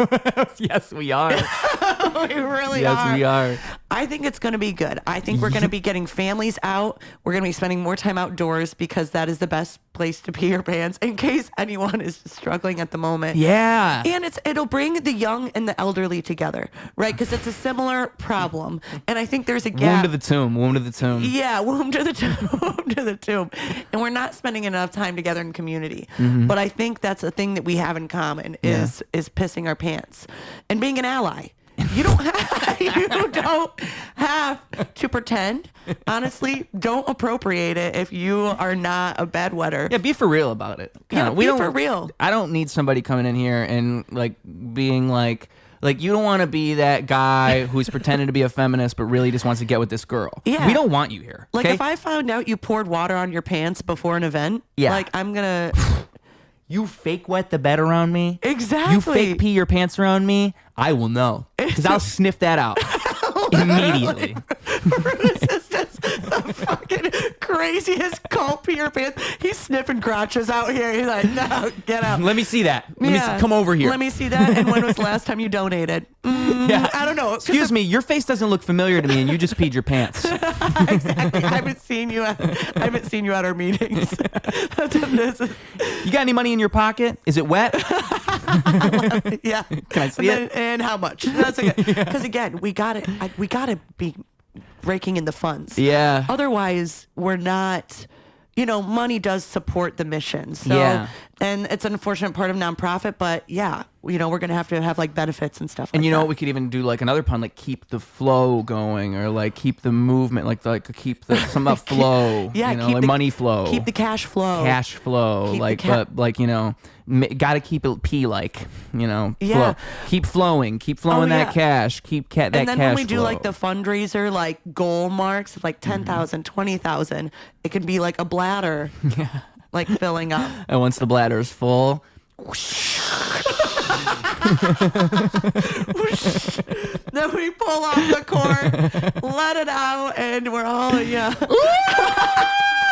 Yes, we are. We really are. Yes, we are. I think it's going to be good. I think we're going to be getting families out. We're going to be spending more time outdoors because that is the best place to pee your pants in case anyone is struggling at the moment. Yeah. And it'll bring the young and the elderly together, right? Because it's a similar problem. And I think there's a gap. Womb to the tomb. Yeah, womb to the tomb. Womb to the tomb. And we're not spending enough time together in community. Mm-hmm. But I think that's a thing that we have in common is pissing our pants and being an ally. You don't have to pretend. Honestly, don't appropriate it if you are not a bedwetter. Yeah, be for real about it. Yeah, be for real. I don't need somebody coming in here and like being like you don't want to be that guy who's pretending to be a feminist but really just wants to get with this girl. Yeah. We don't want you here. Like okay? if I found out you poured water on your pants before an event, like I'm gonna. You fake wet the bed around me. Exactly. You fake pee your pants around me. I will know because I'll sniff that out immediately. Ruse is just the fucking craziest cult pee your pants. He's sniffing crotches out here. He's like, no, get out. Let me see that. Come over here. Let me see that. And when was the last time you donated? I don't know. Excuse me, your face doesn't look familiar to me, and you just peed your pants. Exactly. I haven't seen you at our meetings. That's what this is. You got any money in your pocket? Is it wet? Yeah. Can I see it? And how much? That's okay. Because again, we gotta be raking in the funds. Yeah. Otherwise, we're not. Money does support the mission. So, and it's an unfortunate part of nonprofit, but we're going to have like benefits and stuff. And like know that. what? We could even do like another pun, like keep the flow going, or like keep the movement, like keep the something about flow. Keep like the money flow. Keep the cash flow. Cash flow, gotta keep it like flow. Keep flowing that cash. Keep that cash. And then when we do flow. like the fundraiser, like goal marks of like 10,000, 20,000, it can be like a bladder, like filling up. And once the bladder is full. Then we pull off the cork, let it out, and we're all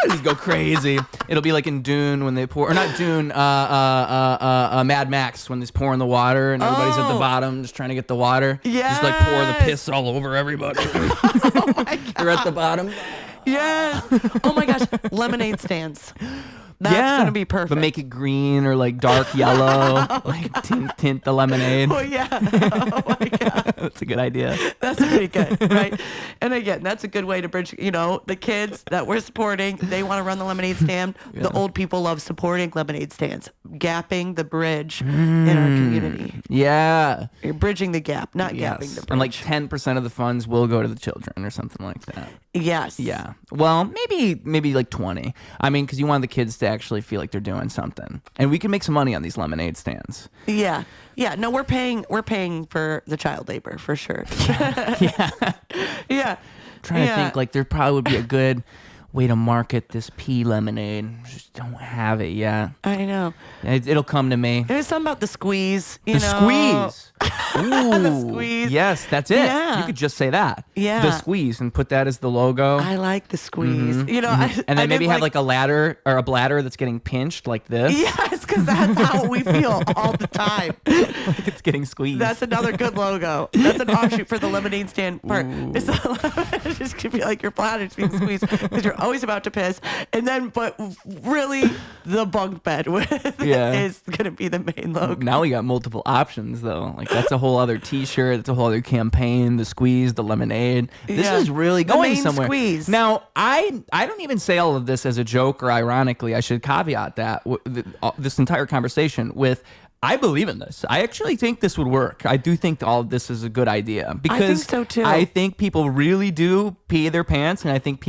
just go crazy. It'll be like in Dune when they pour, or not Dune, Mad Max when they're pouring the water and everybody's at the bottom just trying to get the water. Yeah. Just like pour the piss all over everybody. Oh my God. You're at the bottom. Yes. Oh my gosh. Lemonade stands. That's going to be perfect. But make it green or like dark yellow. Like tint the lemonade. Oh, yeah. Oh, my God. That's a good idea. That's pretty good, right? And again, that's a good way to bridge, the kids that we're supporting, they want to run the lemonade stand. Yeah. The old people love supporting lemonade stands. Gapping the bridge in our community. Yeah. You're bridging the gap, not gapping the bridge. And like 10% of the funds will go to the children or something like that. Yes. Yeah. Well, maybe like 20. I mean, because you want the kids to actually feel like they're doing something, and we can make some money on these lemonade stands. Yeah. Yeah. No, we're paying for the child labor for sure. Yeah. Yeah. Trying to think, like, there probably would be a good way to market this pea lemonade. Just don't have it yet. I know. It'll come to me. There's something about the squeeze. Squeeze. Ooh, the squeeze. Yes, that's it. Yeah. You could just say that. Yeah. The squeeze and put that as the logo. I like the squeeze. And then maybe have like a ladder or a bladder that's getting pinched like this. Yes, because that's how we feel all the time. Like it's getting squeezed. That's another good logo. That's an offshoot for the lemonade stand part. It's just gonna be like your bladder's being squeezed because you're always about to piss. And then, but really, the bunk bed is gonna be the main logo. Now we got multiple options though. Like that's a whole other T-shirt. That's a whole other campaign. The squeeze, the lemonade. This is really going somewhere. Squeeze. Now I don't even say all of this as a joke or ironically. I should caveat that this entire conversation with, I believe in this. I actually think this would work. I do think all of this is a good idea because I think so too. I think people really do pee their pants, and I think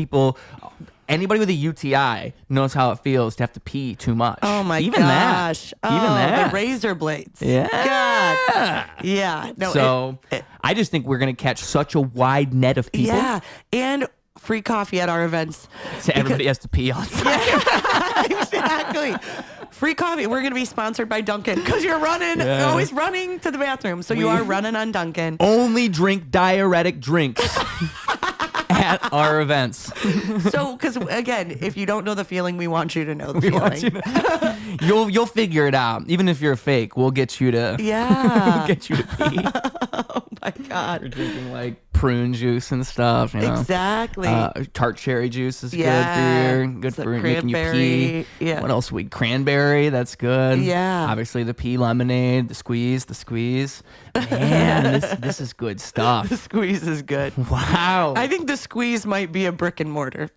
anybody with a UTI knows how it feels to have to pee too much. Oh my Even gosh. That. Even that. The razor blades. Yeah. God. Yeah. No. So I just think we're gonna catch such a wide net of people. Yeah. And free coffee at our events. So everybody has to pee all the time. Yeah, exactly. Free coffee. We're going to be sponsored by Dunkin' because you're always running to the bathroom. So you are running on Dunkin'. Only drink diuretic drinks at our events. So, because again, if you don't know the feeling, we want you to know the feeling. You'll figure it out. Even if you're fake, we'll get you to we'll get you to pee. Oh my God. You're drinking like prune juice and stuff. Exactly. Tart cherry juice is good for making you pee. Yeah. What else? Cranberry. That's good. Yeah. Obviously the pea lemonade, the squeeze. Man, this is good stuff. The squeeze is good. Wow. I think the squeeze might be a brick and mortar.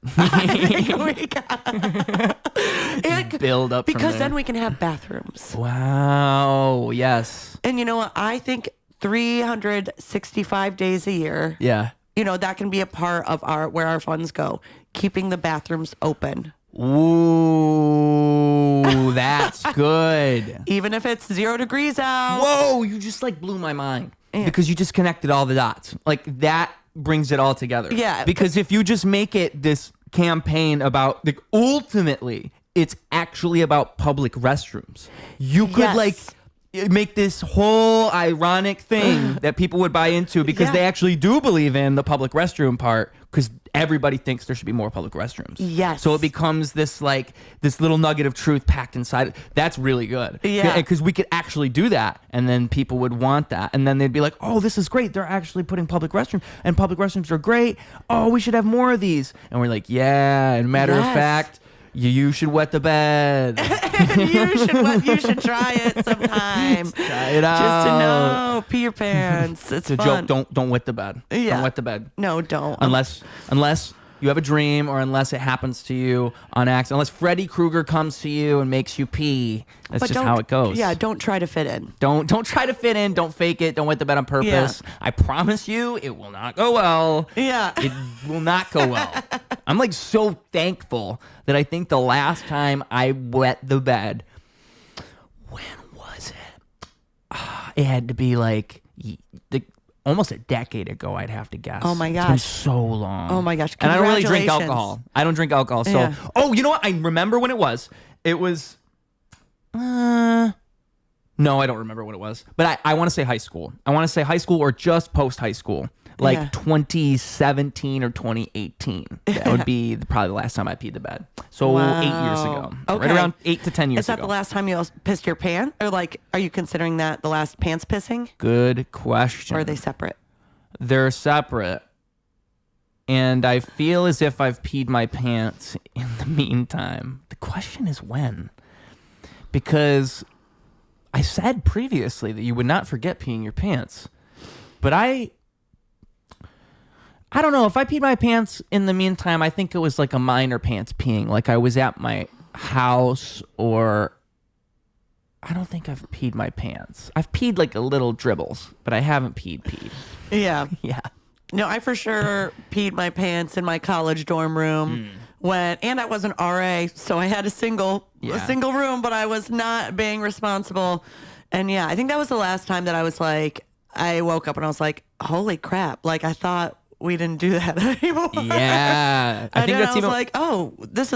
Build up because then we can have bathrooms. Wow. Yes. And you know what? I think 365 days a year. Yeah. That can be a part of where our funds go. Keeping the bathrooms open. Ooh, that's good. Even if it's 0 degrees out. Whoa, you just like blew my mind. Yeah. Because you just connected all the dots. Like that brings it all together. Yeah. Because if you just make it this campaign about, like, ultimately, it's actually about public restrooms. You could make this whole ironic thing that people would buy into because they actually do believe in the public restroom part because everybody thinks there should be more public restrooms. Yes. So it becomes this little nugget of truth packed inside. That's really good. Yeah. Because we could actually do that and then people would want that. And then they'd be like, oh, this is great. They're actually putting public restrooms and public restrooms are great. Oh, we should have more of these. And we're like, yeah. And matter of fact, you should wet the bed. You should try it sometime. Try it out. Just to know. Pee your pants. It's a fun. joke. Don't wet the bed. Yeah. Don't wet the bed. No, don't. Unless you have a dream or unless it happens to you on accident. Unless Freddy Krueger comes to you and makes you pee. That's just how it goes. Yeah, don't try to fit in. Don't try to fit in. Don't fake it. Don't wet the bed on purpose. Yeah. I promise you it will not go well. Yeah. It will not go well. I'm like so thankful that I think the last time I wet the bed, when was it? It had to be like almost a decade ago, I'd have to guess. Oh my gosh. It's been so long. Oh my gosh. And I don't really drink alcohol. So, you know what? I remember when it was. It was, no, I don't remember what it was. But I want to say high school. I want to say high school or just post high school. Like 2017 or 2018. That would be probably the last time I peed the bed. So 8 years ago. Okay. Right around 8 to 10 years ago. Is that the last time you pissed your pants? Or are you considering that the last pants pissing? Good question. Or are they separate? They're separate. And I feel as if I've peed my pants in the meantime. The question is when. Because I said previously that you would not forget peeing your pants. But I don't know. If I peed my pants in the meantime, I think it was like a minor pants peeing. Like I was at my house, or I don't think I've peed my pants. I've peed like a little dribbles, but I haven't peed. Yeah. Yeah. No, I for sure peed my pants in my college dorm room and I was an RA, so I had a single room, but I was not being responsible. And yeah, I think that was the last time that I was like, I woke up and I was like, holy crap. Like I thought we didn't do that anymore. Yeah. I think that's even like, oh,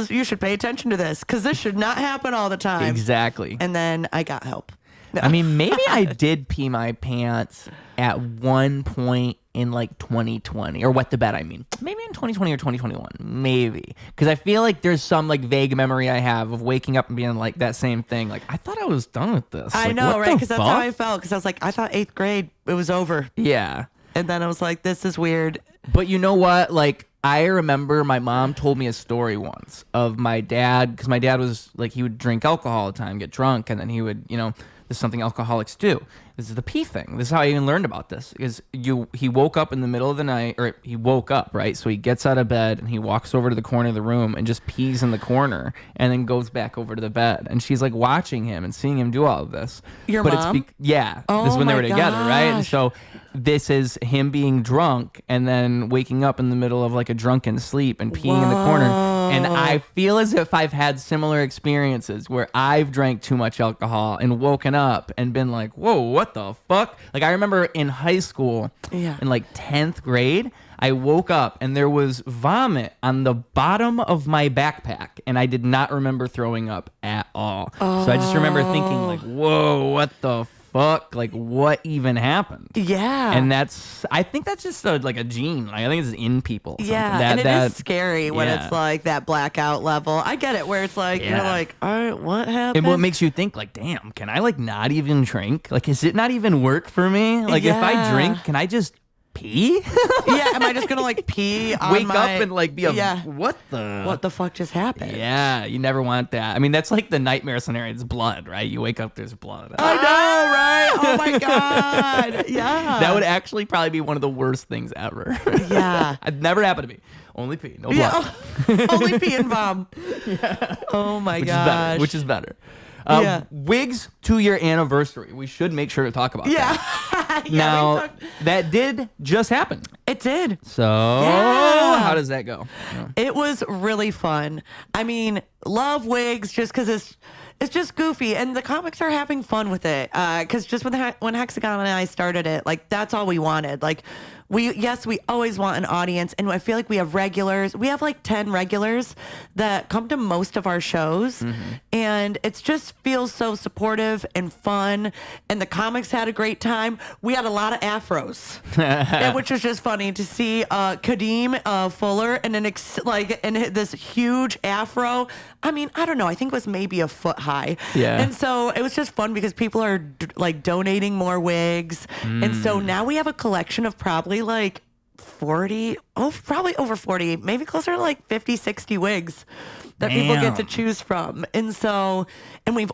you should pay attention to this because this should not happen all the time. Exactly. And then I got help. I mean, maybe I did pee my pants at one point in like 2020, or wet the bed. I mean, maybe in 2020 or 2021, maybe, because I feel like there's some like vague memory I have of waking up and being like that same thing. Like I thought I was done with this. I like, know, right? Because that's how I felt. Because I was like, I thought 8th grade it was over. Yeah. And then I was like, this is weird. But you know what? Like, I remember my mom told me a story once of my dad, because my dad was like, he would drink alcohol all the time, get drunk, and then he would, this is something alcoholics do. This is the pee thing. This is how I even learned about this. Is he woke up in the middle of the night, or he woke up, right? So he gets out of bed and he walks over to the corner of the room and just pees in the corner and then goes back over to the bed. And she's like watching him and seeing him do all of this. Your mom? This is when they were together, right? And so this is him being drunk and then waking up in the middle of like a drunken sleep and peeing in the corner. And I feel as if I've had similar experiences where I've drank too much alcohol and woken up and been like, whoa, what the fuck? Like I remember in high school, in like 10th grade, I woke up and there was vomit on the bottom of my backpack and I did not remember throwing up at all. So I just remember thinking like, whoa, what the fuck? Like what even happened? Yeah. And I think that's just like a gene. Like I think it's in people. Yeah. And it is scary when it's like that blackout level. I get it where it's like, you're like, all right, what happened? And what makes you think like, damn, can I like not even drink? Like, is it not even work for me? Like if I drink, can I just pee? Am I just gonna like pee on wake up and like be what the fuck just happened? Yeah, you never want that. I mean, that's like the nightmare scenario. It's blood, right? You wake up, there's blood. I know, right? Oh my god. Yeah, that would actually probably be one of the worst things ever. Yeah. It never happened to me. Only pee, no blood. Only pee and vom. Oh my gosh. Which is better. WIGS 2-year anniversary. We should make sure to talk about that. Now, that did just happen. It did. So, how does that go? It was really fun. I mean, love WIGS just because it's just goofy, and the comics are having fun with it. Because just when Hexagon and I started it, like that's all we wanted. Like we always want an audience, and I feel like we have regulars. We have like 10 regulars that come to most of our shows, and it just feels so supportive and fun. And the comics had a great time. We had a lot of afros, which was just funny to see Kadeem Fuller and this huge afro. I mean, I don't know. I think it was maybe a foot high. Yeah. And so it was just fun because people are like donating more wigs. And so now we have a collection of probably like 40, probably over 40, maybe closer to like 50, 60 wigs that people get to choose from. And so, and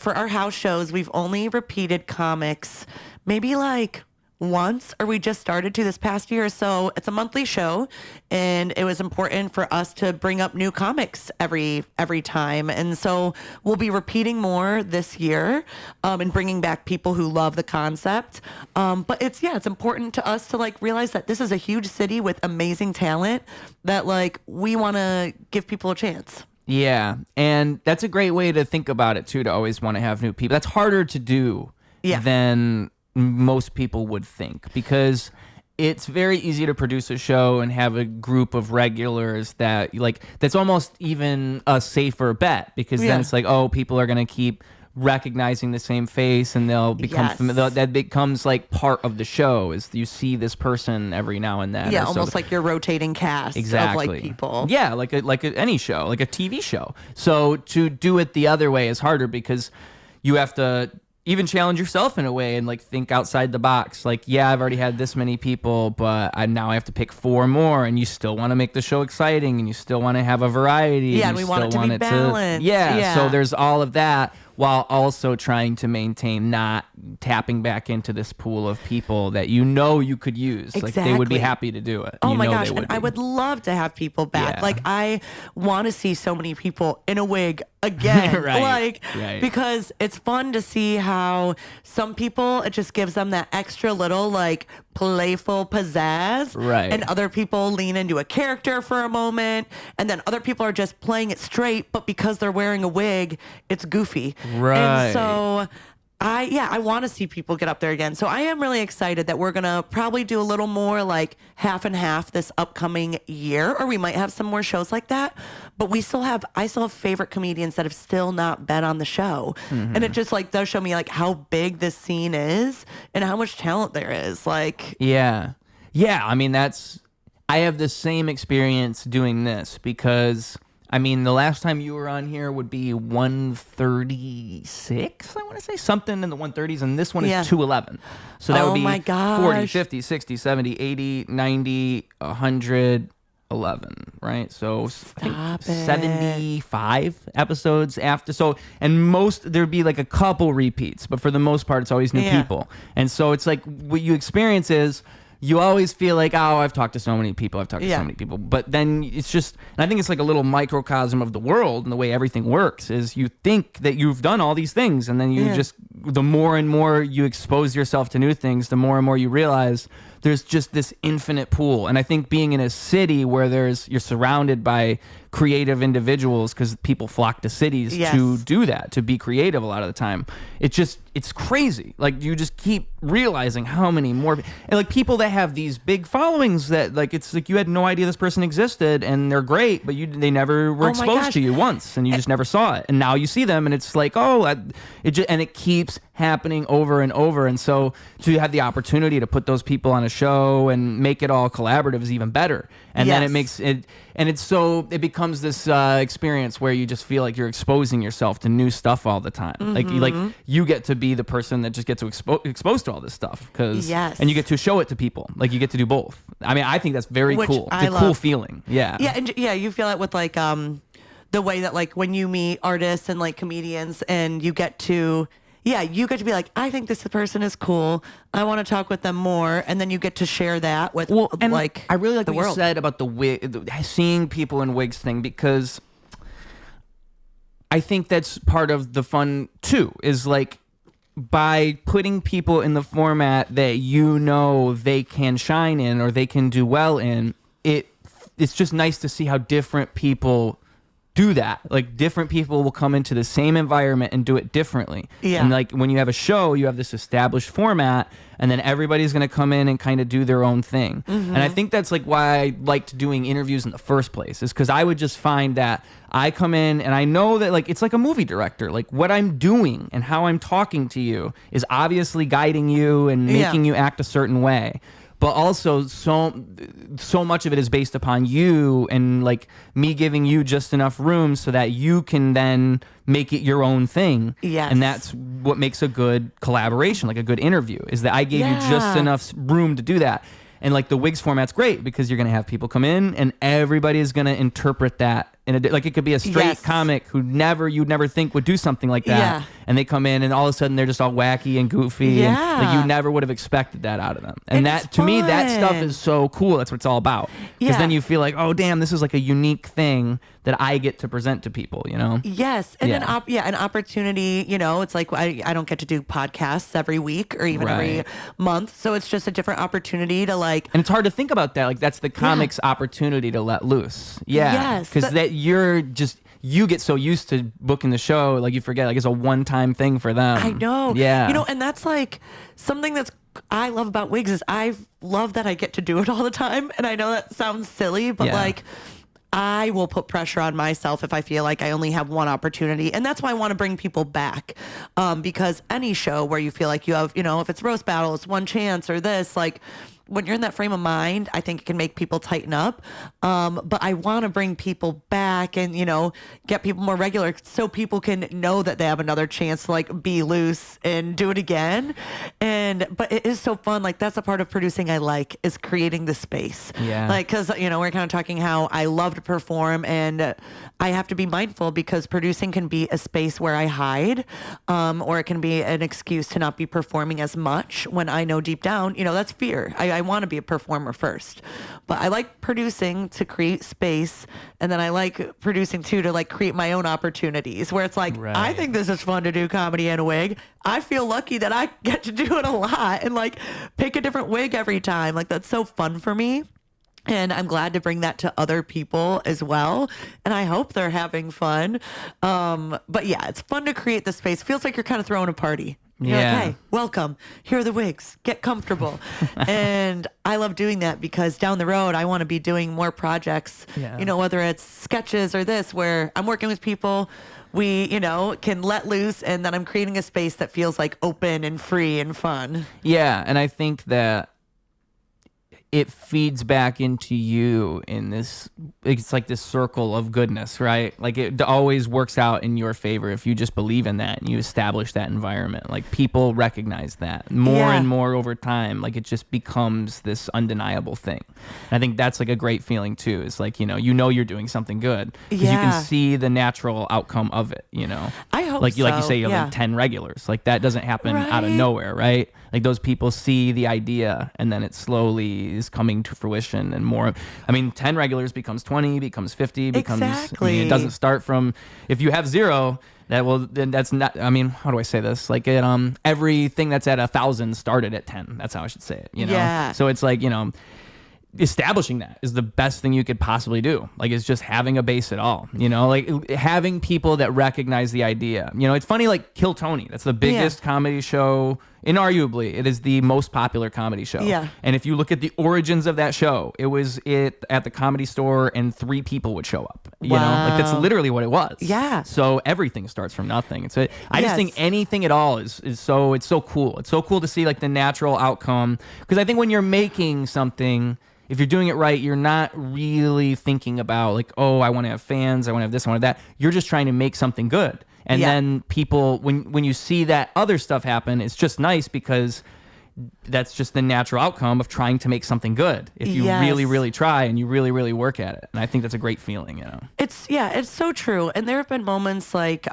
for our house shows, we've only repeated comics maybe like once, or we just started to this past year. So it's a monthly show, and it was important for us to bring up new comics every time. And so we'll be repeating more this year, and bringing back people who love the concept. But it's important to us to like realize that this is a huge city with amazing talent that like we want to give people a chance. Yeah. And that's a great way to think about it too, to always want to have new people. That's harder to do than most people would think, because it's very easy to produce a show and have a group of regulars that like, that's almost even a safer bet, because then it's like, oh, people are going to keep recognizing the same face and they'll become familiar. That becomes like part of the show, is you see this person every now and then. Yeah, almost like your rotating cast of like people. Yeah, like any show, like a TV show. So to do it the other way is harder, because you have to, even challenge yourself in a way and like think outside the box. Like, yeah, I've already had this many people, but now I have to pick 4 more, and you still want to make the show exciting, and you still want to have a variety. Yeah, and we want it to be balanced. So there's all of that, while also trying to maintain not tapping back into this pool of people that you could use. Exactly. Like, they would be happy to do it. Oh my gosh, and I would love to have people back. Yeah. Like, I want to see so many people in a wig again. Right. Because it's fun to see how some people, it just gives them that extra little, like, playful pizzazz. Right. And other people lean into a character for a moment, and then other people are just playing it straight, but because they're wearing a wig, it's goofy. Right. And so I want to see people get up there again. So I am really excited that we're going to probably do a little more like half and half this upcoming year, or we might have some more shows like that. But I still have favorite comedians that have still not been on the show. Mm-hmm. And it just like does show me like how big this scene is and how much talent there is. Like, yeah. I mean, I have the same experience doing this because, I mean, the last time you were on here would be 136, I want to say. Something in the 130s, and this one is 211. So that would be 40, 50, 60, 70, 80, 90, 111, right? So I think 75 episodes after. So, and there'd be like a couple repeats, but for the most part, it's always new people. And so it's like what you experience is, you always feel like, oh, I've talked to so many people. But then it's just, and I think it's like a little microcosm of the world and the way everything works is you think that you've done all these things. And then you just, the more and more you expose yourself to new things, the more and more you realize there's just this infinite pool. And I think being in a city where you're surrounded by creative individuals, because people flock to cities to do that, to be creative a lot of the time. It's crazy. Like, you just keep realizing how many more, and like people that have these big followings that like, it's like you had no idea this person existed and they're great, but they never were exposed to you once, and you just never saw it. And now you see them and it's like, and it keeps happening over and over. And so to have the opportunity to put those people on a show and make it all collaborative is even better. And then it makes it, and it becomes this experience where you just feel like you're exposing yourself to new stuff all the time. Mm-hmm. Like you get to be the person that just gets to exposed to all this stuff, and you get to show it to people. Like, you get to do both. I mean, I think that's very cool. It's a cool feeling. Yeah. Yeah, and you feel it with like the way that like when you meet artists and like comedians, and you get to be like, I think this person is cool. I want to talk with them more. And then you get to share that with like, I really like the what world. you said about seeing people in wigs thing, because I think that's part of the fun too, is like, by putting people in the format that they can shine in or they can do well in, it's just nice to see how different people do that. Like, different people will come into the same environment and do it differently. Yeah. And like, when you have a show, you have this established format, and then everybody's going to come in and kind of do their own thing. Mm-hmm. And I think that's like why I liked doing interviews in the first place, is because I would just find that I come in and I know that like, it's like a movie director. Like, what I'm doing and how I'm talking to you is obviously guiding you and making you act a certain way. But also so much of it is based upon you and like me giving you just enough room so that you can then make it your own thing. Yes. And that's what makes a good collaboration, like a good interview, is that I gave you just enough room to do that. And like the WIGS format's great because you're going to have people come in and everybody is going to interpret that like, it could be a straight comic who you'd never think would do something like that. Yeah. And they come in and all of a sudden they're just all wacky and goofy. Yeah. And like, you never would have expected that out of them. And that, to me, that stuff is so cool. That's what it's all about. Because then you feel like, oh, damn, this is like a unique thing that I get to present to people, you know? Yes. And an opportunity, it's like I don't get to do podcasts every week or even every month. So it's just a different opportunity to like. And it's hard to think about that. Like, that's the comic's opportunity to let loose. Yeah. Yes. Because you get so used to booking the show, like you forget, like it's a one-time thing for them. I know. Yeah. And that's like something I love about WIGS is I love that I get to do it all the time. And I know that sounds silly, but like, I will put pressure on myself if I feel like I only have one opportunity. And that's why I want to bring people back. Because any show where you feel like you have, if it's roast battle, it's one chance or this, like, when you're in that frame of mind, I think it can make people tighten up. But I want to bring people back and, get people more regular so people can know that they have another chance to like be loose and do it again. But it is so fun. Like that's a part of producing I like is creating the space. Yeah. Like, cause we're kind of talking how I love to perform and I have to be mindful because producing can be a space where I hide, or it can be an excuse to not be performing as much when I know deep down, that's fear. I want to be a performer first, but I like producing to create space. And then I like producing too, to like create my own opportunities where it's like, right. I think this is fun to do comedy in a wig. I feel lucky that I get to do it a lot and like pick a different wig every time. Like that's so fun for me. And I'm glad to bring that to other people as well. And I hope they're having fun. But yeah, it's fun to create the space. Feels like you're kind of throwing a party. You're like, hey, welcome. Here are the wigs. Get comfortable. And I love doing that because down the road, I want to be doing more projects, whether it's sketches or this, where I'm working with people. We, can let loose, and then I'm creating a space that feels like open and free and fun. Yeah, and I think that it feeds back into you in this, it's like this circle of goodness, right? Like it always works out in your favor if you just believe in that and you establish that environment. Like people recognize that more and more over time. Like it just becomes this undeniable thing. And I think that's like a great feeling too. It's like, you're doing something good because you can see the natural outcome of it, I hope like so. Like you say, you have like 10 regulars. Like that doesn't happen out of nowhere, right? Like those people see the idea and then it slowly is coming to fruition and more. 10 regulars becomes 20, becomes 50, becomes, exactly. It doesn't start from, if you have 0, then that's not, how do I say this? Like everything that's at 1,000 started at 10. That's how I should say it, Yeah. So it's like, establishing that is the best thing you could possibly do. Like it's just having a base at all, like having people that recognize the idea. It's funny, like Kill Tony, that's the biggest comedy show, inarguably it is the most popular comedy show. Yeah. And if you look at the origins of that show, it was at the Comedy Store and 3 people would show up, like that's literally what it was. Yeah. So everything starts from nothing. I just think anything at all is so, it's so cool. It's so cool to see like the natural outcome. Because I think when you're making something, if you're doing it right, you're not really thinking about like, oh, I want to have fans, I want to have this, I want to have that. You're just trying to make something good. And then people, when you see that other stuff happen, it's just nice because that's just the natural outcome of trying to make something good. If you really, really try and you really, really work at it. And I think that's a great feeling, It's so true. And there have been moments like,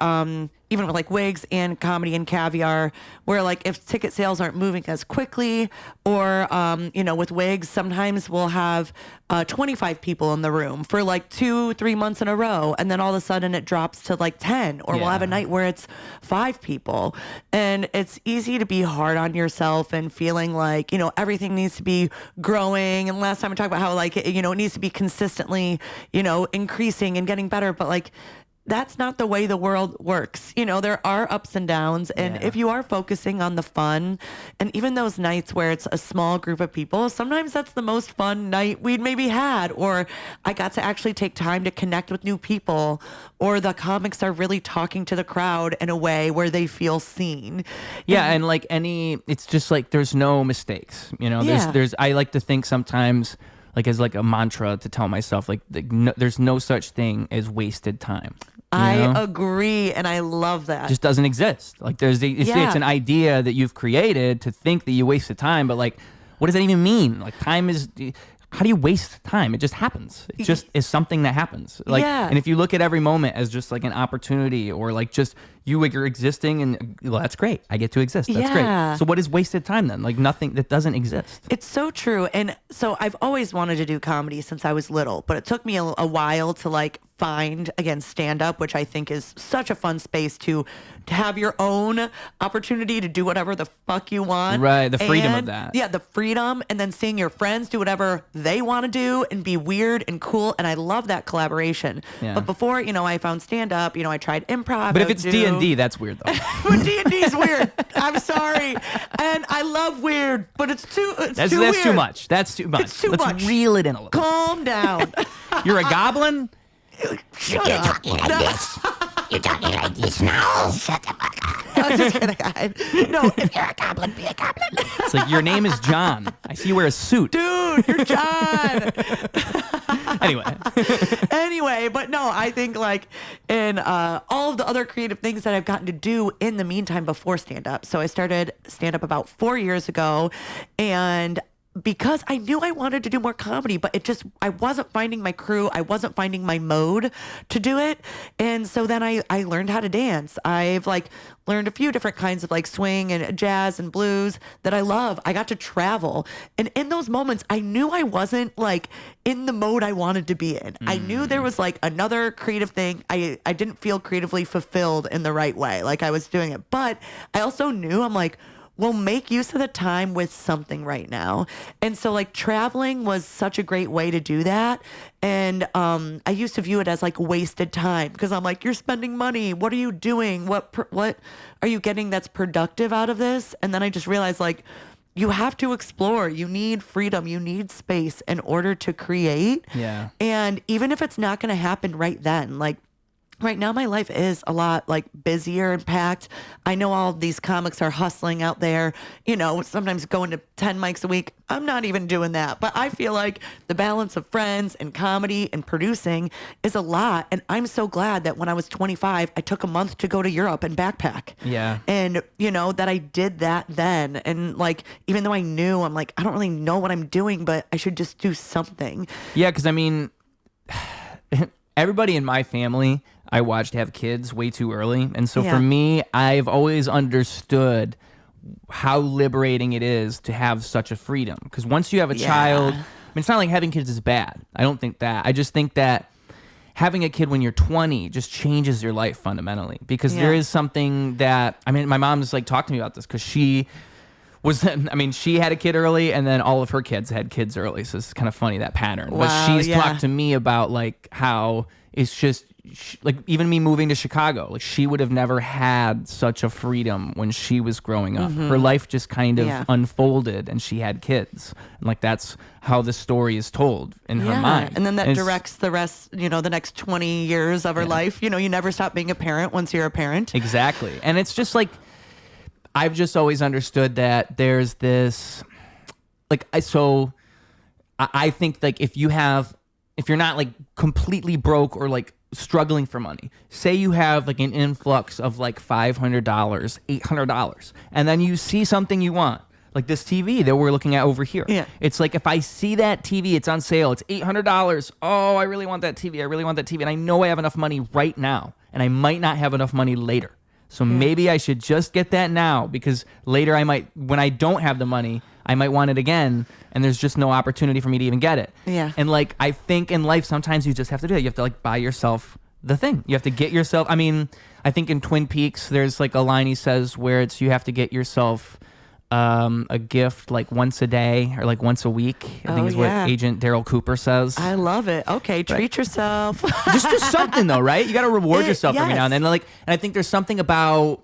even with like wigs and comedy and caviar, where like if ticket sales aren't moving as quickly, or with wigs, sometimes we'll have 25 people in the room for like 2-3 months in a row, and then all of a sudden it drops to like 10, or we'll have a night where it's 5 people, and it's easy to be hard on yourself and feeling like everything needs to be growing. And last time I talked about how like it needs to be consistently increasing and getting better, but like that's not the way the world works. There are ups and downs. And if you are focusing on the fun, and even those nights where it's a small group of people, sometimes that's the most fun night we'd maybe had, or I got to actually take time to connect with new people, or the comics are really talking to the crowd in a way where they feel seen. Yeah. And like it's just like, there's no mistakes, I like to think sometimes, like as like a mantra to tell myself, like there's no such thing as wasted time. I agree, and I love that. It just doesn't exist. Like it's an idea that you've created to think that you wasted time, but like, what does that even mean? Like time is, how do you waste time? It just happens. It just is something that happens. Like, and if you look at every moment as just like an opportunity, or like just you're existing, and well, that's great. I get to exist. That's great. So what is wasted time then? Like nothing that doesn't exist. It's so true. And so I've always wanted to do comedy since I was little, but it took me a while to like find, again, stand-up, which I think is such a fun space to have your own opportunity to do whatever the fuck you want. Right, the freedom of that. Yeah, the freedom, and then seeing your friends do whatever they want to do and be weird and cool, and I love that collaboration. Yeah. But before, I found stand-up, I tried improv. But if it's D&D, that's weird, though. But D&D is weird. I'm sorry. And I love weird, but it's too weird. That's too much. That's too much. It's too Let's much. reel it in a little. Calm down. You're a goblin? Shut up. Talking like this. You're talking like this now. Shut the fuck up. I'm just kidding. No, if you're a goblin, be a goblin. It's like, your name is John. I see you wear a suit. Dude, you're John. Anyway, but no, I think like in all of the other creative things that I've gotten to do in the meantime before stand-up. So I started stand-up about 4 years ago, and because I knew I wanted to do more comedy, but I wasn't finding my crew. I wasn't finding my mode to do it. And so then I learned how to dance. I've like learned a few different kinds of like swing and jazz and blues that I love. I got to travel. And in those moments, I knew I wasn't like in the mode I wanted to be in. I knew there was like another creative thing. I didn't feel creatively fulfilled in the right way. Like I was doing it. But I also knew, I'm like, well, make use of the time with something right now. And so like traveling was such a great way to do that. And I used to view it as like wasted time because I'm like, you're spending money. What are you doing? What are you getting that's productive out of this? And then I just realized like, you have to explore. You need freedom. You need space in order to create. Yeah. And even if it's not going to happen right then, like, right now, my life is a lot like busier and packed. I know all of these comics are hustling out there, sometimes going to 10 mics a week. I'm not even doing that. But I feel like the balance of friends and comedy and producing is a lot. And I'm so glad that when I was 25, I took a month to go to Europe and backpack. Yeah. And, that I did that then. And like, even though I knew, I'm like, I don't really know what I'm doing, but I should just do something. Yeah, because I mean, everybody in my family I watched have kids way too early. And so for me, I've always understood how liberating it is to have such a freedom. Because once you have a child, I mean, it's not like having kids is bad. I don't think that. I just think that having a kid when you're 20 just changes your life fundamentally. Because there is something that, I mean, my mom's like talked to me about this because she had a kid early and then all of her kids had kids early. So it's kind of funny, that pattern. Wow, but she's talked to me about like how it's just, like even me moving to Chicago, like she would have never had such a freedom when she was growing up. Her life just kind of unfolded and she had kids. And like that's how the story is told in her mind. And then that directs the rest, the next 20 years of her life. You never stop being a parent once you're a parent. Exactly. And it's just like, I've just always understood that there's this, like, I think like if you're not like completely broke or like struggling for money, say you have like an influx of like $500, $800, and then you see something you want, like this TV that we're looking at over here. Yeah. It's like, if I see that TV, it's on sale, it's $800. Oh, I really want that TV. I really want that TV. And I know I have enough money right now, and I might not have enough money later. So maybe I should just get that now, because later when I don't have the money, I might want it again, and there's just no opportunity for me to even get it. Yeah. And like, I think in life, sometimes you just have to do that. You have to like buy yourself the thing. You have to get yourself, I mean, I think in Twin Peaks, there's like a line he says where it's, you have to get yourself a gift like once a day or like once a week. I think is what Agent Daryl Cooper says. I love it. Okay, treat yourself. Just do something though, right? You got to reward yourself every now and then. And I think there's something about,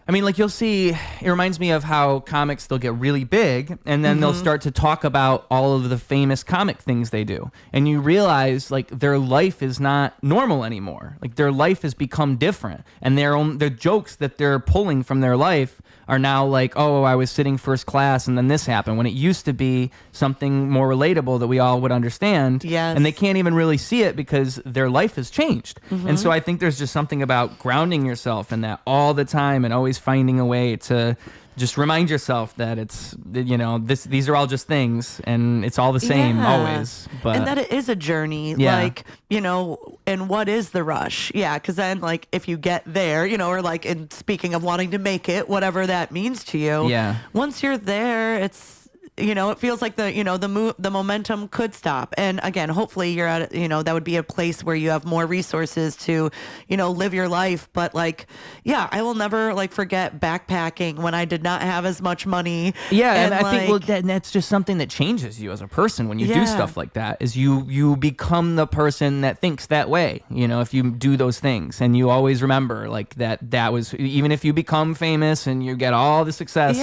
I mean, like you'll see, it reminds me of how comics, they'll get really big and then they'll start to talk about all of the famous comic things they do. And you realize like their life is not normal anymore. Like their life has become different, and their jokes that they're pulling from their life are now like, oh, I was sitting first class and then this happened, when it used to be something more relatable that we all would understand. Yes. And they can't even really see it because their life has changed. And so I think there's just something about grounding yourself in that all the time and always finding a way to just remind yourself that it's, these are all just things and it's all the same always. But and that it is a journey, like, and what is the rush? Yeah, because then like if you get there, or like in speaking of wanting to make it, whatever that means to you, once you're there, it's, it feels like the momentum could stop. And again, hopefully you're at, that would be a place where you have more resources to, live your life. But like, I will never like forget backpacking when I did not have as much money. Yeah. And I think, that's just something that changes you as a person when you do stuff like that, is you become the person that thinks that way, if you do those things. And you always remember like that was, even if you become famous and you get all the success,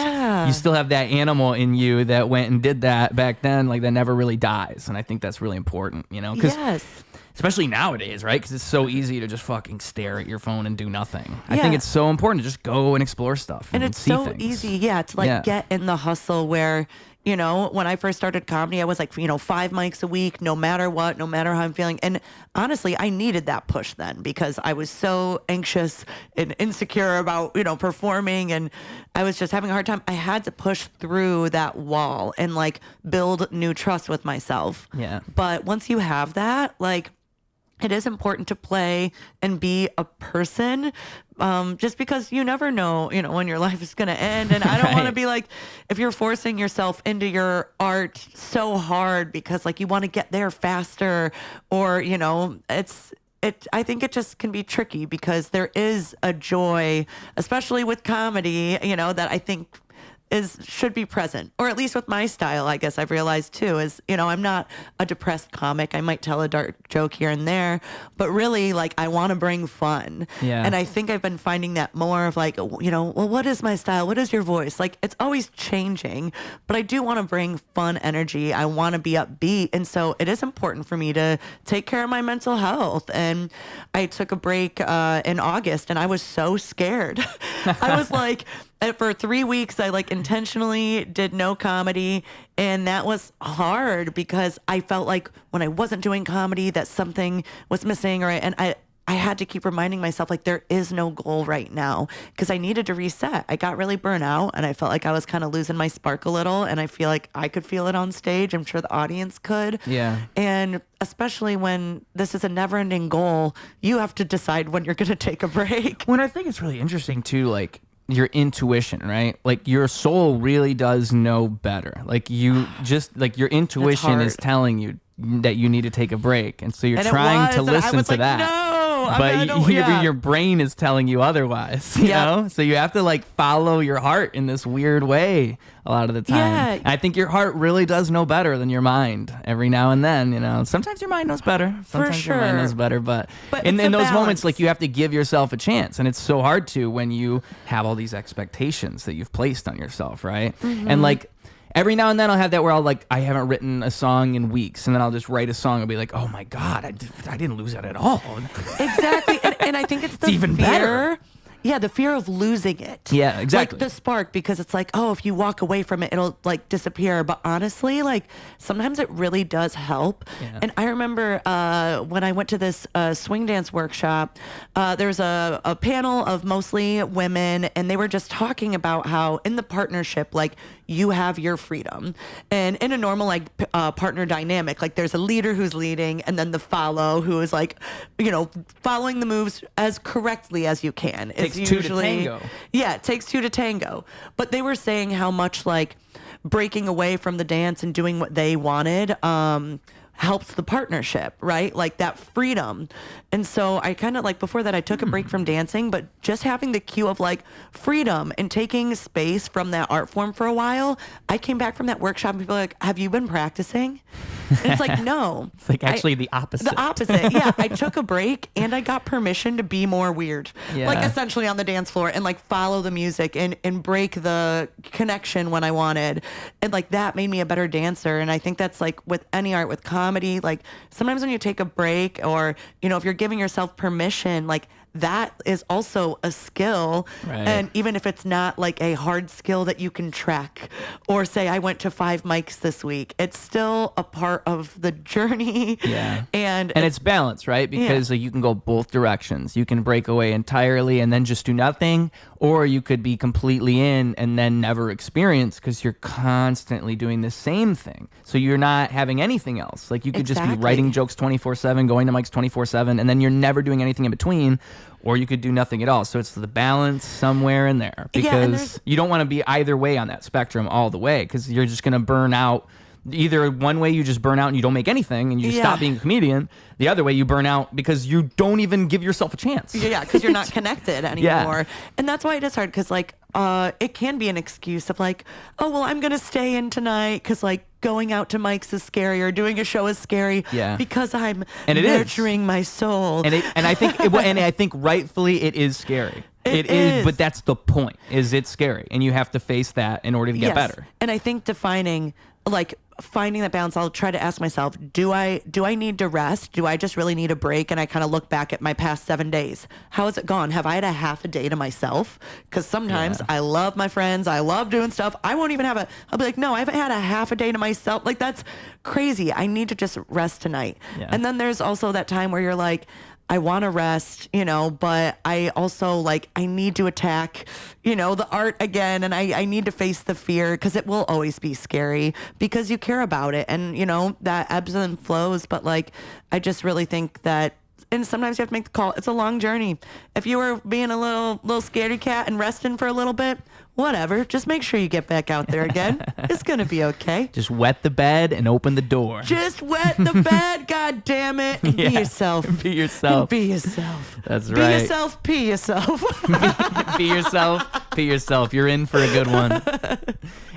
you still have that animal in you that went and did that back then, like that never really dies. And I think that's really important, because especially nowadays, right? Because it's so easy to just fucking stare at your phone and do nothing. I think it's so important to just go and explore stuff and it's see so things. easy, to like get in the hustle where, you know, when I first started comedy, I was like, 5 mics a week, no matter what, no matter how I'm feeling. And honestly, I needed that push then because I was so anxious and insecure about, performing, and I was just having a hard time. I had to push through that wall and like build new trust with myself. Yeah. But once you have that, like, it is important to play and be a person, just because you never know, when your life is going to end. And I don't want to be like, if you're forcing yourself into your art so hard because like you want to get there faster, or, I think it just can be tricky because there is a joy, especially with comedy, that I think should be present, or at least with my style, I guess I've realized too, is, I'm not a depressed comic. I might tell a dark joke here and there, but really like I want to bring fun. Yeah. And I think I've been finding that more of like, well, what is my style? What is your voice? Like it's always changing, but I do want to bring fun energy. I want to be upbeat. And so it is important for me to take care of my mental health. And I took a break in August and I was so scared. I was like, for 3 weeks, I like intentionally did no comedy, and that was hard because I felt like when I wasn't doing comedy that something was missing, and I had to keep reminding myself like there is no goal right now because I needed to reset. I got really burnt out and I felt like I was kind of losing my spark a little, and I feel like I could feel it on stage. I'm sure the audience could. Yeah. And especially when this is a never-ending goal, you have to decide when you're going to take a break. When I think it's really interesting too, like your intuition, right? Like your soul really does know better. Like you just like your intuition is telling you that you need to take a break, and so you're trying to listen to that. No, but your brain is telling you otherwise. You know, so you have to like follow your heart in this weird way a lot of the time. Yeah. And I think your heart really does know better than your mind every now and then. Sometimes your mind knows better. Sometimes your mind knows better. But in those moments, like you have to give yourself a chance, and it's so hard to when you have all these expectations that you've placed on yourself, right? Mm-hmm. And like every now and then I'll have that where I haven't written a song in weeks, and then I'll just write a song and be like, oh my God, I didn't lose that at all. Exactly. and I think it's even fear. Better. Yeah, the fear of losing it. Yeah, exactly. Like the spark, because it's like, oh, if you walk away from it, it'll like disappear. But honestly, like sometimes it really does help. Yeah. And I remember when I went to this swing dance workshop, there's a panel of mostly women, and they were just talking about how in the partnership, like you have your freedom. And in a normal like partner dynamic, like there's a leader who's leading, and then the follow who is like, following the moves as correctly as you can. Takes two to tango. Yeah, it takes two to tango. But they were saying how much like breaking away from the dance and doing what they wanted helps the partnership, right? Like that freedom. And so I kind of like before that I took a break from dancing, but just having the cue of like freedom and taking space from that art form for a while, I came back from that workshop and people were like, have you been practicing? And it's like, no. It's like actually the opposite. The opposite. Yeah. I took a break and I got permission to be more weird. Yeah. Like essentially on the dance floor and like follow the music and break the connection when I wanted. And like that made me a better dancer. And I think that's like with any art, with comedy, like sometimes when you take a break or, if you're giving yourself permission, like that is also a skill. Right. And even if it's not like a hard skill that you can track or say, I went to 5 mics this week, it's still a part of the journey. Yeah. And it's balance, right? Because like, you can go both directions. You can break away entirely and then just do nothing, or you could be completely in and then never experience because you're constantly doing the same thing. So you're not having anything else. Like you could just be writing jokes 24/7, going to mics 24/7, and then you're never doing anything in between. Or you could do nothing at all. So it's the balance somewhere in there, because you don't want to be either way on that spectrum all the way, because you're just going to burn out. Either one way you just burn out and you don't make anything and you stop being a comedian. The other way you burn out because you don't even give yourself a chance. Yeah, because you're not connected anymore. And that's why it is hard, because like it can be an excuse of like, oh, well, I'm going to stay in tonight because like going out to mics is scary or doing a show is scary because I'm nurturing my soul. And I think rightfully it is scary. It is, but that's the point. Is it's scary, and you have to face that in order to get better. And I think defining like finding that balance, I'll try to ask myself, do I need to rest? Do I just really need a break? And I kind of look back at my past 7 days. How has it gone? Have I had a half a day to myself? Because sometimes I love my friends. I love doing stuff. I won't even I'll be like, no, I haven't had a half a day to myself. Like, that's crazy. I need to just rest tonight. Yeah. And then there's also that time where you're like, I want to rest, but I also like, I need to attack, the art again. And I need to face the fear because it will always be scary because you care about it. And, that ebbs and flows. But like, I just really think that, and sometimes you have to make the call. It's a long journey. If you were being a little scaredy cat and resting for a little bit, whatever. Just make sure you get back out there again. It's going to be okay. Just wet the bed and open the door. Just wet the bed, God damn it. And be yourself. Be yourself. Be yourself. That's right. Be yourself, pee yourself. Be yourself, pee yourself. You're in for a good one.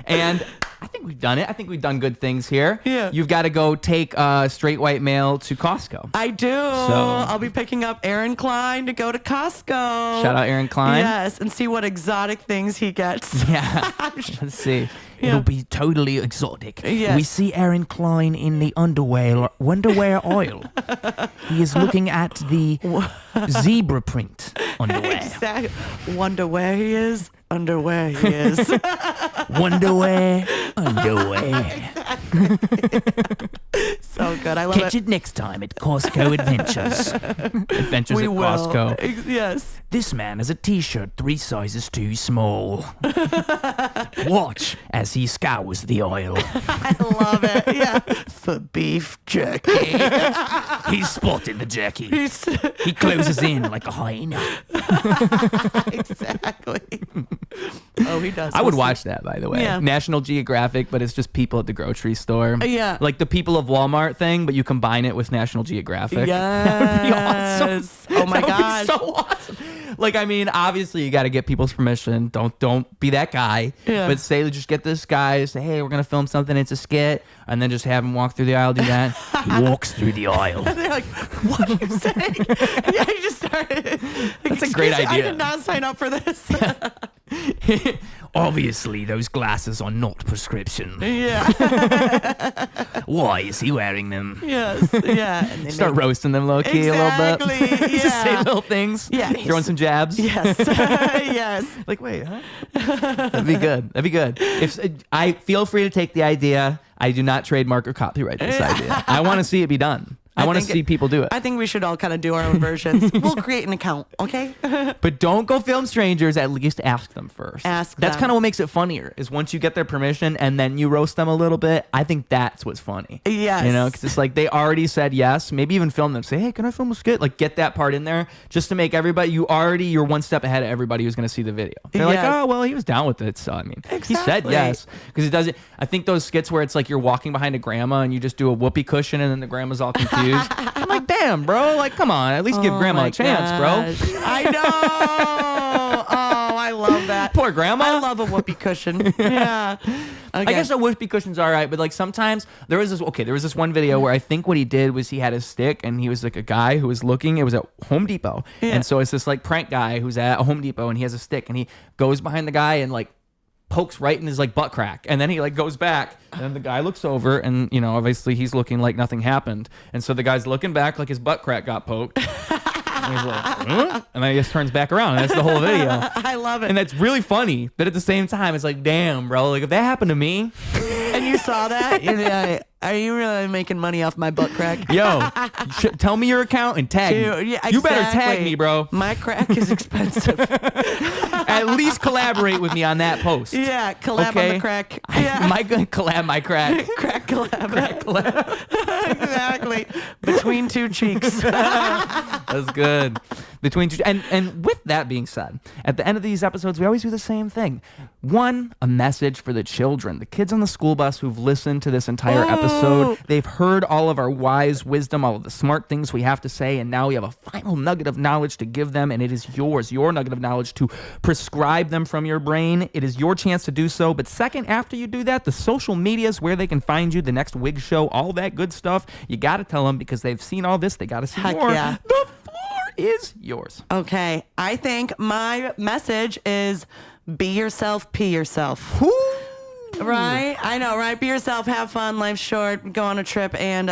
And I think we've done it. I think we've done good things here. Yeah. You've got to go take a straight white male to Costco. I do. I'll be picking up Aaron Klein to go to Costco. Shout out Aaron Klein. Yes, and see what exotic things he gets. Yeah. Let's see. Yeah. It'll be totally exotic. Yes. We see Aaron Klein in the underwear aisle. He is looking at the zebra print underwear. Exactly. Wonder where he is. Underwear he is. Wonderwear, underwear. So good. I love Catch it next time at Costco Adventures. Adventures we at will. Costco. Yes. This man has a t-shirt 3 sizes too small. Watch as he scours the oil. I love it. Yeah. For beef jerky. He's spotted the jerky. He closes in like a hyena. Exactly. Oh, he does. I would watch that, by the way. Yeah. National Geographic, but it's just people at the grocery store. Yeah. Like the people of Walmart thing, but you combine it with National Geographic. Yes. That would be awesome. Oh my gosh. That would be so awesome. Like, I mean, obviously you got to get people's permission. Don't be that guy. Yeah. But say, just get this guy, say, hey, we're going to film something. It's a skit. And then just have him walk through the aisle, do that. He walks through the aisle. And they're like, what are you saying? Yeah, he just started. That's a great idea. I did not sign up for this. Obviously, those glasses are not prescription. Yeah. Why is he wearing them? Yes. Yeah. And Start roasting them low key a little bit. Exactly. Yeah. Just say little things. Yeah. Throwing some jabs. Yes. Yes. Like, wait, huh? That'd be good. That'd be good. If I feel free to take the idea. I do not trademark or copyright this idea. I want to see it be done. I want to see people do it. I think we should all kind of do our own versions. We'll create an account, okay? But don't go film strangers. At least ask them first. That's kind of what makes it funnier, is once you get their permission and then you roast them a little bit. I think that's what's funny. Yes. Because it's like they already said yes. Maybe even film them. Say, hey, can I film a skit? Like, get that part in there just to make everybody, you're one step ahead of everybody who's going to see the video. They're like, oh, well, he was down with it. So, I mean, He said yes. Because he does it. I think those skits where it's like you're walking behind a grandma and you just do a whoopee cushion and then the grandma's all confused. I'm like, damn, bro. Like, come on. At least give grandma a chance, bro. I know. Oh, I love that. Poor grandma. I love a whoopee cushion. Yeah. Okay. I guess a whoopee cushion's all right, but like sometimes there was this one video where I think what he did was he had a stick and he was like a guy who was looking. It was at Home Depot. Yeah. And so it's this like prank guy who's at a Home Depot and he has a stick and he goes behind the guy and like pokes right in his like butt crack, and then he like goes back and then the guy looks over and obviously he's looking like nothing happened, and so the guy's looking back like his butt crack got poked. And he's like, huh? And then he just turns back around, and that's the whole video. I love it. And that's really funny, but at the same time it's like, damn, bro, like if that happened to me. And you saw that, you're like, are you really making money off my butt crack? Yo, tell me your account and tag me. Yeah, exactly. You better tag me, bro. My crack is expensive. At least collaborate with me on that post. Yeah, collab on the crack. Yeah. Collab my crack. Crack collab. Crack collab. Exactly. Between two cheeks. That's good. Between two, and with that being said, at the end of these episodes, we always do the same thing. One, a message for the children, the kids on the school bus who've listened to this entire episode. They've heard all of our wise wisdom, all of the smart things we have to say, and now we have a final nugget of knowledge to give them, and it is yours, your nugget of knowledge to prescribe them from your brain. It is your chance to do so. But second, after you do that, the social media is where they can find you, the next WIGS show, all that good stuff. You got to tell them because they've seen all this. They got to see Heck more. Yeah. The floor is yours. Okay. I think my message is be yourself, pee yourself. Woo! Right? I know, right? Be yourself, have fun, life's short, go on a trip, and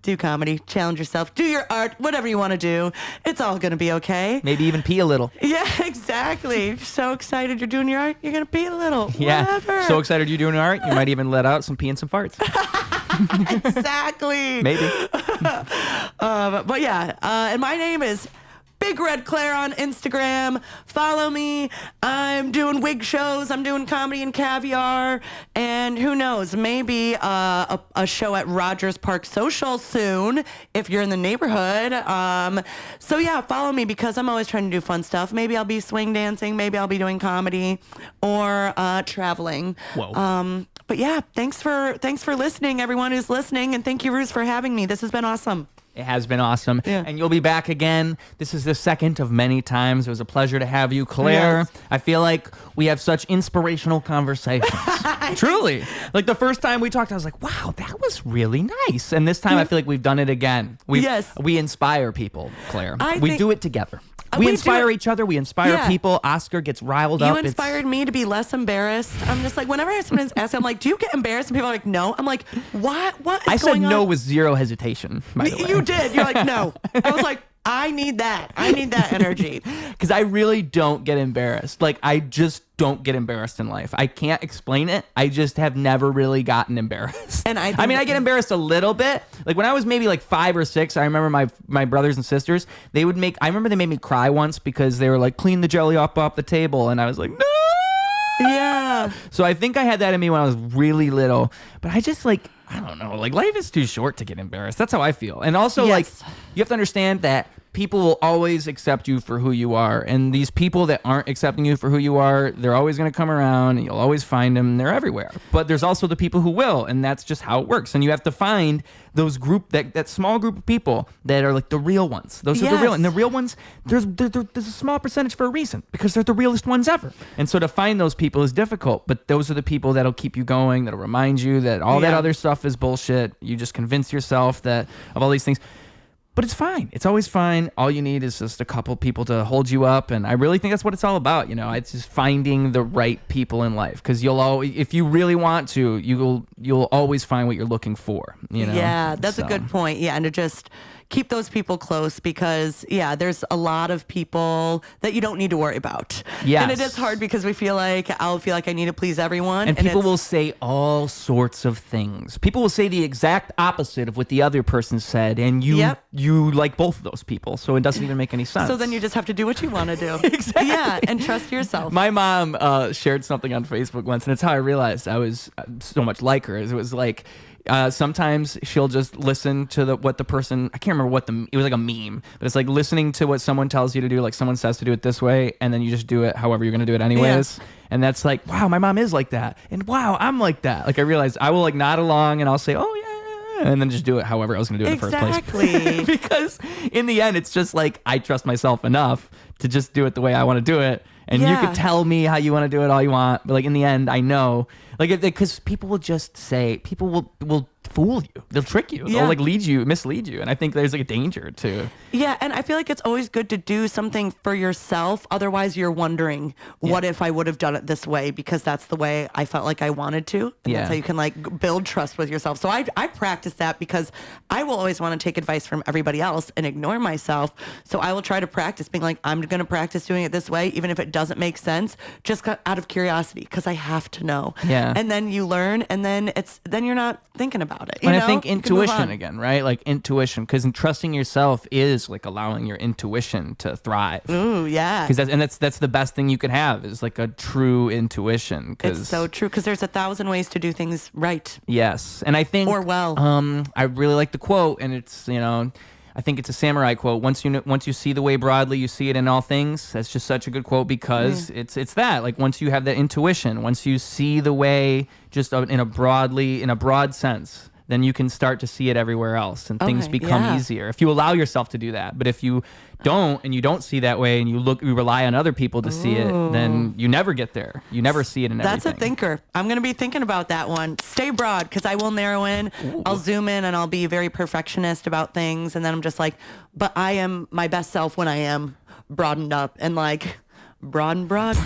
do comedy, challenge yourself, do your art, whatever you want to do. It's all going to be okay. Maybe even pee a little. Yeah, exactly. So excited you're doing your art, you're going to pee a little. Yeah. Whatever. So excited you're doing art, you might even let out some pee and some farts. Exactly. Maybe. But yeah, and my name is Big Red Claire on Instagram. Follow me. I'm doing wig shows. I'm doing comedy and caviar. And who knows, maybe a show at Rogers Park Social soon if you're in the neighborhood. So yeah, follow me because I'm always trying to do fun stuff. Maybe I'll be swing dancing. Maybe I'll be doing comedy or traveling. Whoa. But yeah, thanks for listening, everyone who's listening. And thank you, Ruse, for having me. This has been awesome. It has been awesome. Yeah. And you'll be back again. This is the second of many times. It was a pleasure to have you, Claire. Yes. I feel like we have such inspirational conversations. Truly. Like the first time we talked, I was like, wow, that was really nice. And this time I feel like we've done it again. We inspire people, Claire. We do it together. We inspire each other. We inspire people. Oscar gets riled up. You inspired me to be less embarrassed. I'm just like, whenever someone asks, I'm like, do you get embarrassed? And people are like, no. I'm like, what is going on? I said no with zero hesitation, by the way. You did. You're like, no. I was like, I need that. I need that energy. Because I really don't get embarrassed. Like, I just don't get embarrassed in life. I can't explain it. I just have never really gotten embarrassed. And I get embarrassed a little bit. Like, when I was maybe like 5 or 6, I remember my brothers and sisters, I remember they made me cry once because they were like, clean the jelly off the table. And I was like, no. Yeah. So I think I had that in me when I was really little. But I just like, I don't know, like life is too short to get embarrassed. That's how I feel. And also like you have to understand that people will always accept you for who you are. And these people that aren't accepting you for who you are, they're always going to come around and you'll always find them. They're everywhere. But there's also the people who will. And that's just how it works. And you have to find those that small group of people that are like the real ones. Those are the real. And the real ones, there's a small percentage for a reason because they're the realest ones ever. And so to find those people is difficult. But those are the people that'll keep you going, that'll remind you that all that other stuff is bullshit. You just convince yourself of all these things. But it's fine. It's always fine. All you need is just a couple people to hold you up. And I really think that's what it's all about. You know, it's just finding the right people in life. Because if you really want to, you'll always find what you're looking for. You know? Yeah, that's a good point. Yeah, and to just keep those people close because, there's a lot of people that you don't need to worry about. Yes. And it is hard because I'll feel like I need to please everyone. And people will say all sorts of things. People will say the exact opposite of what the other person said. And you like both of those people. So it doesn't even make any sense. So then you just have to do what you want to do. Exactly. Yeah, and trust yourself. My mom shared something on Facebook once, and it's how I realized I was so much like her. It was like, sometimes she'll just listen to what the person, I can't remember it was like a meme, but it's like listening to what someone tells you to do, like someone says to do it this way, and then you just do it however you're going to do it anyways. Yeah. And that's like, wow, my mom is like that. And wow, I'm like that. Like I realized I will like nod along and I'll say, oh yeah, and then just do it however I was going to do it in the first place. Exactly. Because in the end, it's just like, I trust myself enough to just do it the way I want to do it. And you could tell me how you want to do it all you want. But like in the end, I know. Like, because people will just say, people will fool you. They'll trick you. They'll like mislead you. And I think there's like a danger to. Yeah. And I feel like it's always good to do something for yourself. Otherwise you're wondering, what if I would have done it this way? Because that's the way I felt like I wanted to. And that's how you can like build trust with yourself. So I practice that because I will always want to take advice from everybody else and ignore myself. So I will try to practice being like, I'm going to practice doing it this way, even if it doesn't make sense, just out of curiosity, because I have to know. Yeah. And then you learn, and then you're not thinking about it. And I think intuition again, right? Like intuition, because trusting yourself is like allowing your intuition to thrive. Ooh, yeah. Because that's the best thing you could have is like a true intuition. It's so true because there's 1,000 ways to do things right. Yes, and I think I really like the quote, and it's I think it's a samurai quote. Once you see the way broadly, you see it in all things. That's just such a good quote because it's that. Like once you have that intuition, once you see the way just in a broad sense, then you can start to see it everywhere else and things become easier if you allow yourself to do that. But if you don't and you don't see that way and you rely on other people to see it, then you never get there. You never see it in everything. That's a thinker. I'm going to be thinking about that one. Stay broad because I will narrow in. Ooh. I'll zoom in and I'll be very perfectionist about things. And then I'm just like, but I am my best self when I am broadened up and like, broad and broad.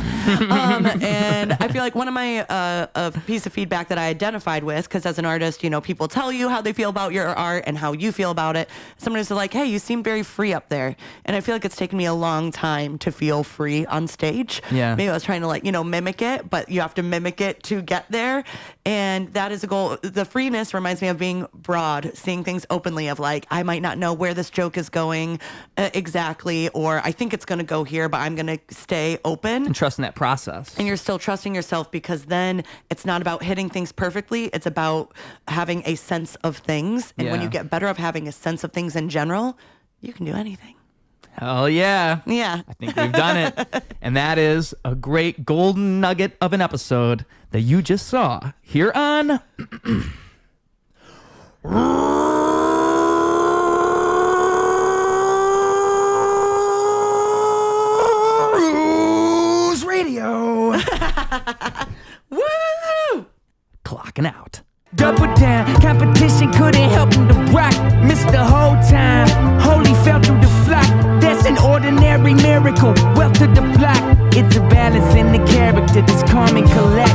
And I feel like one of my a piece of feedback that I identified with, because as an artist, you know, people tell you how they feel about your art and how you feel about it. Somebody's like, hey, you seem very free up there. And I feel like it's taken me a long time to feel free on stage. Yeah. Maybe I was trying to, like, you know, mimic it, but you have to mimic it to get there. And that is a goal. The freeness reminds me of being broad, seeing things openly, of like, I might not know where this joke is going exactly, or I think it's going to go here, but I'm going to stay open. And trusting that process. And you're still trusting yourself, because then it's not about hitting things perfectly. It's about having a sense of things. And when you get better of having a sense of things in general, you can do anything. Hell yeah. Yeah. I think we've done it. And that is a great golden nugget of an episode that you just saw here on Ruse Radio. Woo! Clocking out. Double down, competition couldn't help him to rock. Missed the whole time, holy fell through the flock. That's an ordinary miracle, wealth to the block. It's a balance in the character that's calm and collect.